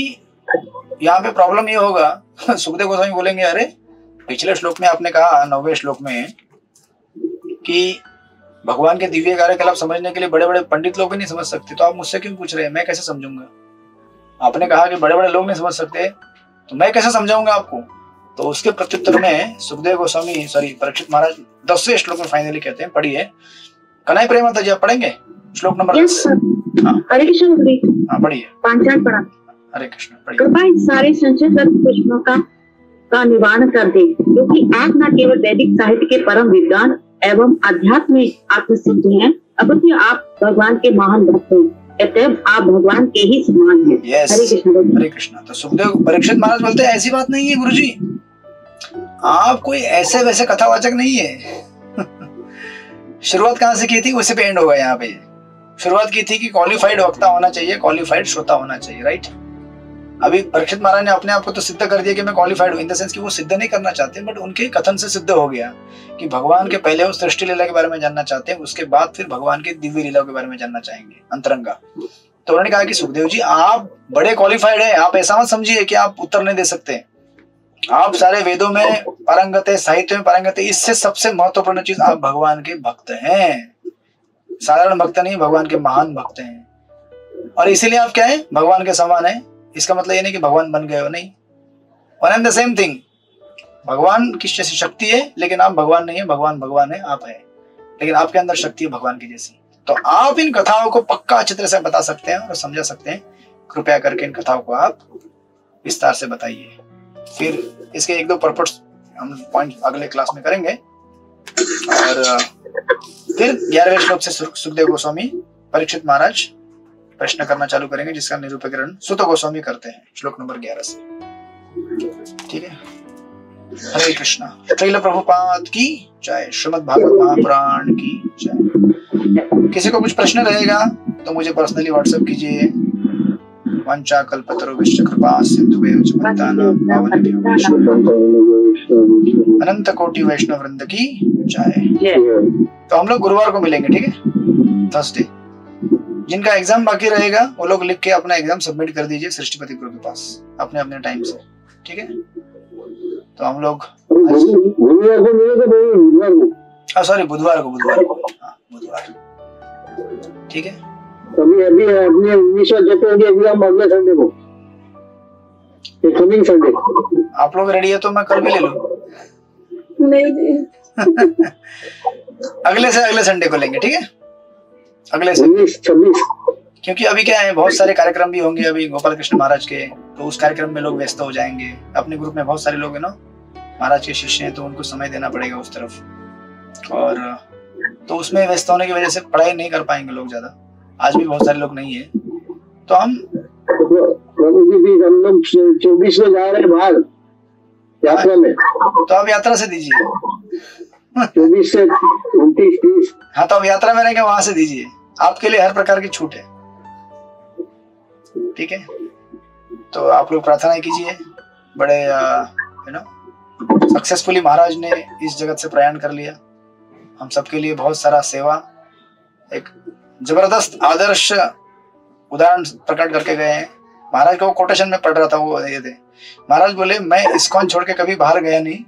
यहाँ पे प्रॉब्लम ये होगा, सुखदेव गोस्वामी बोलेंगे अरे पिछले श्लोक में आपने कहा 9वें श्लोक में कि भगवान के दिव्य कार्यकलाप समझने के लिए बड़े बड़े पंडित लोग भी नहीं समझ सकते, तो आप मुझसे क्यों पूछ रहे हैं? मैं कैसे समझूंगा? आपने कहा कि बड़े बड़े लोग नहीं समझ सकते, तो मैं कैसे समझाऊंगा आपको? तो उसके प्रत्युत्तर में सुखदेव गोस्वामी सॉरी परीक्षित महाराज 10वें श्लोक में फाइनली कहते हैं, पढ़िए कन्हैया प्रेम माता जी, आप पढ़ेंगे श्लोक नंबर 10। हरे कृष्ण। हाँ पढ़िए। पांचाल पढ़ा। हरे कृष्ण। पढ़िए। कृपा इस सारे संशय प्रश्नों का निवारण कर दे, क्योंकि आप न केवल वैदिक साहित्य के परम विद्वान एवं आध्यात्मिक आत्मसिद्ध हैं, अपितु आप भगवान के महान भक्त हैं, अतएव आप भगवान के ही समान हैं। हरे कृष्ण। हरे कृष्ण। तो सुखदेव परीक्षित महाराज बोलते हैं ऐसी बात नहीं है गुरुजी, आप कोई ऐसे वैसे कथावाचक नहीं है। शुरुआत कहाँ से की थी, उसी पे एंड होगा। यहाँ पे शुरुआत की थी कि क्वालिफाइड वक्ता होना चाहिए, क्वालिफाइड श्रोता होना चाहिए, राइट। अभी परीक्षित महाराज ने अपने आप को तो सिद्ध कर दिया कि मैं क्वालिफाइड हूँ, इन द सेंस कि वो सिद्ध नहीं करना चाहते, बट उनके कथन से सिद्ध हो गया कि भगवान के पहले वो सृष्टि लीला के बारे में जानना चाहते हैं, उसके बाद फिर भगवान की दिव्य लीला के बारे में जानना चाहेंगे, अंतरंगा। तो उन्होंने कहा कि सुखदेव जी आप बड़े क्वालिफाइड है, आप ऐसा मत समझिए कि आप उत्तर नहीं दे सकते। आप सारे वेदों में पारंगत है, साहित्य में पारंगत है, इससे सबसे महत्वपूर्ण चीज आप भगवान के भक्त हैं। साधारण भक्त नहीं, भगवान के महान भक्त हैं। और इसीलिए आप क्या है, भगवान के समान है। इसका मतलब ये नहीं कि भगवान बन गए हो, नहीं। One and the same thing. भगवान की जैसी शक्ति है, लेकिन आप भगवान नहीं है। भगवान भगवान है, आप है, लेकिन आपके अंदर शक्ति है भगवान की जैसी। तो आप इन कथाओं को पक्का अच्छी तरह से बता सकते हैं और समझा सकते हैं। कृपया करके इन कथाओं को आप विस्तार से बताइए। फिर इसके एक दो पर्पस हम पॉइंट अगले क्लास में करेंगे। और फिर 11वें श्लोक से सुखदेव गोस्वामी परीक्षित महाराज प्रश्न करना चालू करेंगे, जिसका निरूपीकरण सुत गोस्वामी करते हैं श्लोक नंबर 11 से। ठीक है। हरे कृष्णा। श्रील प्रभुपाद की जय। श्रीमद् भागवत महापुराण की जय। किसी को कुछ प्रश्न रहेगा तो मुझे पर्सनली व्हाट्सएप कीजिए। वंचा कल्पतरुभ्यश्च कृपा सिन्धुभ्यो च पतितानां पावनेभ्यो अनंत कोटि वैष्णव वृंद की जय। तो हम लोग गुरुवार को मिलेंगे, ठीक है, थर्सडे। जिनका एग्जाम बाकी रहेगा वो लोग लिख के अपना एग्जाम सबमिट कर दीजिए सृष्टिपति गुरु के पास अपने अपने टाइम से, ठीक है। तो हम लोग बुधवार को बुधवार, ठीक है। अभी अपने 19 एग्जाम अगले संडे को, कमिंग संडे। आप लोग रेडी है तो मैं कल भी ले लूं। नहीं अगले से अगले संडे को लेंगे, ठीक है, अगले से 26। क्योंकि अभी क्या है, बहुत सारे कार्यक्रम भी होंगे अभी गोपाल कृष्ण महाराज के, तो उस कार्यक्रम में लोग व्यस्त हो जाएंगे। अपने ग्रुप में बहुत सारे लोग हैं ना महाराज के शिष्य हैं, तो उनको समय देना पड़ेगा उस तरफ। और तो उसमें व्यस्त होने की वजह से पढ़ाई नहीं कर पाएंगे लोग ज्यादा। आज भी बहुत सारे लोग नहीं है, तो हम लोग 24 में जा रहे हैं बाहर यात्रा में। तो आप यात्रा से दीजिए 24 से 29-30। हाँ, तो आप यात्रा में रहेंगे, वहां से दीजिए। आपके लिए हर प्रकार की छूट है, ठीक है। तो आप लोग प्रार्थना कीजिए। बड़े सक्सेसफुली महाराज ने इस जगत से प्रयाण कर लिया। हम सबके लिए बहुत सारा सेवा, एक जबरदस्त आदर्श उदाहरण प्रकट करके गए हैं। महाराज को कोटेशन में पढ़ रहा था, वो ये थे। महाराज बोले मैं इस्कॉन छोड़ के कभी बाहर गया नहीं,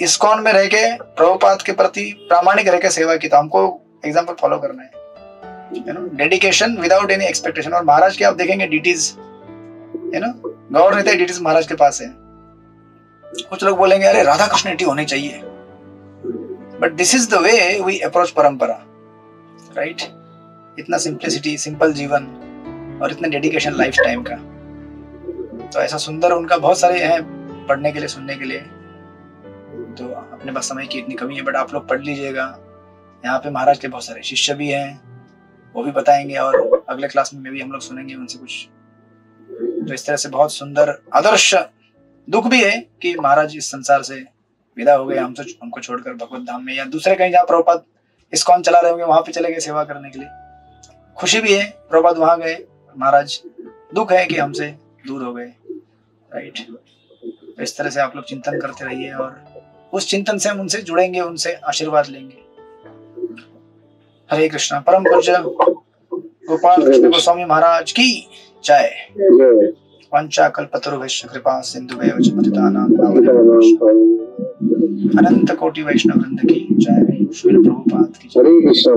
इस्कॉन में रह के प्रभुपाद के प्रति प्रामाणिक रह के सेवा की। तो हमको एग्जाम्पल फॉलो करना है, डेडिकेशन विदाउट एनी एक्सपेक्टेशन। और महाराज के आप देखेंगे डिटीज, गौर नहीं थे, डिटीज महाराज के पास है। कुछ लोग बोलेंगे अरे राधा कृष्णिटी होनी चाहिए, but this is the way we approach parampara, right. इतना सिंपलिसिटी, सिंपल जीवन और इतना डेडिकेशन लाइफ टाइम का। तो ऐसा सुंदर उनका बहुत सारे हैं पढ़ने के लिए, सुनने के लिए। तो अपने पास समय की इतनी कमी है, बट आप लोग पढ़ लीजिएगा। यहाँ पे महाराज के बहुत सारे शिष्य भी हैं, वो भी बताएंगे, और अगले क्लास में भी हम लोग सुनेंगे उनसे कुछ। तो इस तरह से बहुत सुंदर आदर्श। दुख भी है कि महाराज इस संसार से विदा हो गए, हमको छोड़कर भगवत धाम में या दूसरे कहीं जहाँ प्रभुपाद इस्कॉन चला रहे होंगे वहां पे चले गए सेवा करने के लिए। खुशी भी है, प्रभुपाद वहां गए महाराज। दुख है कि हमसे दूर हो गए, राइट। तो इस तरह से आप लोग चिंतन करते रहिए, और उस चिंतन से हम उनसे जुड़ेंगे, उनसे आशीर्वाद लेंगे। हरे कृष्णा। परम पूज्य गोपाल कृष्ण गोस्वामी महाराज की जय। वंचा कल्पतरुभ्यश्च कृपा सिन्धुभ्यो च पतितानां पावनेभ्यो अनंत कोटि वैष्णव वृंद की जय। श्रील प्रभुपाद की जय। हरे कृष्ण।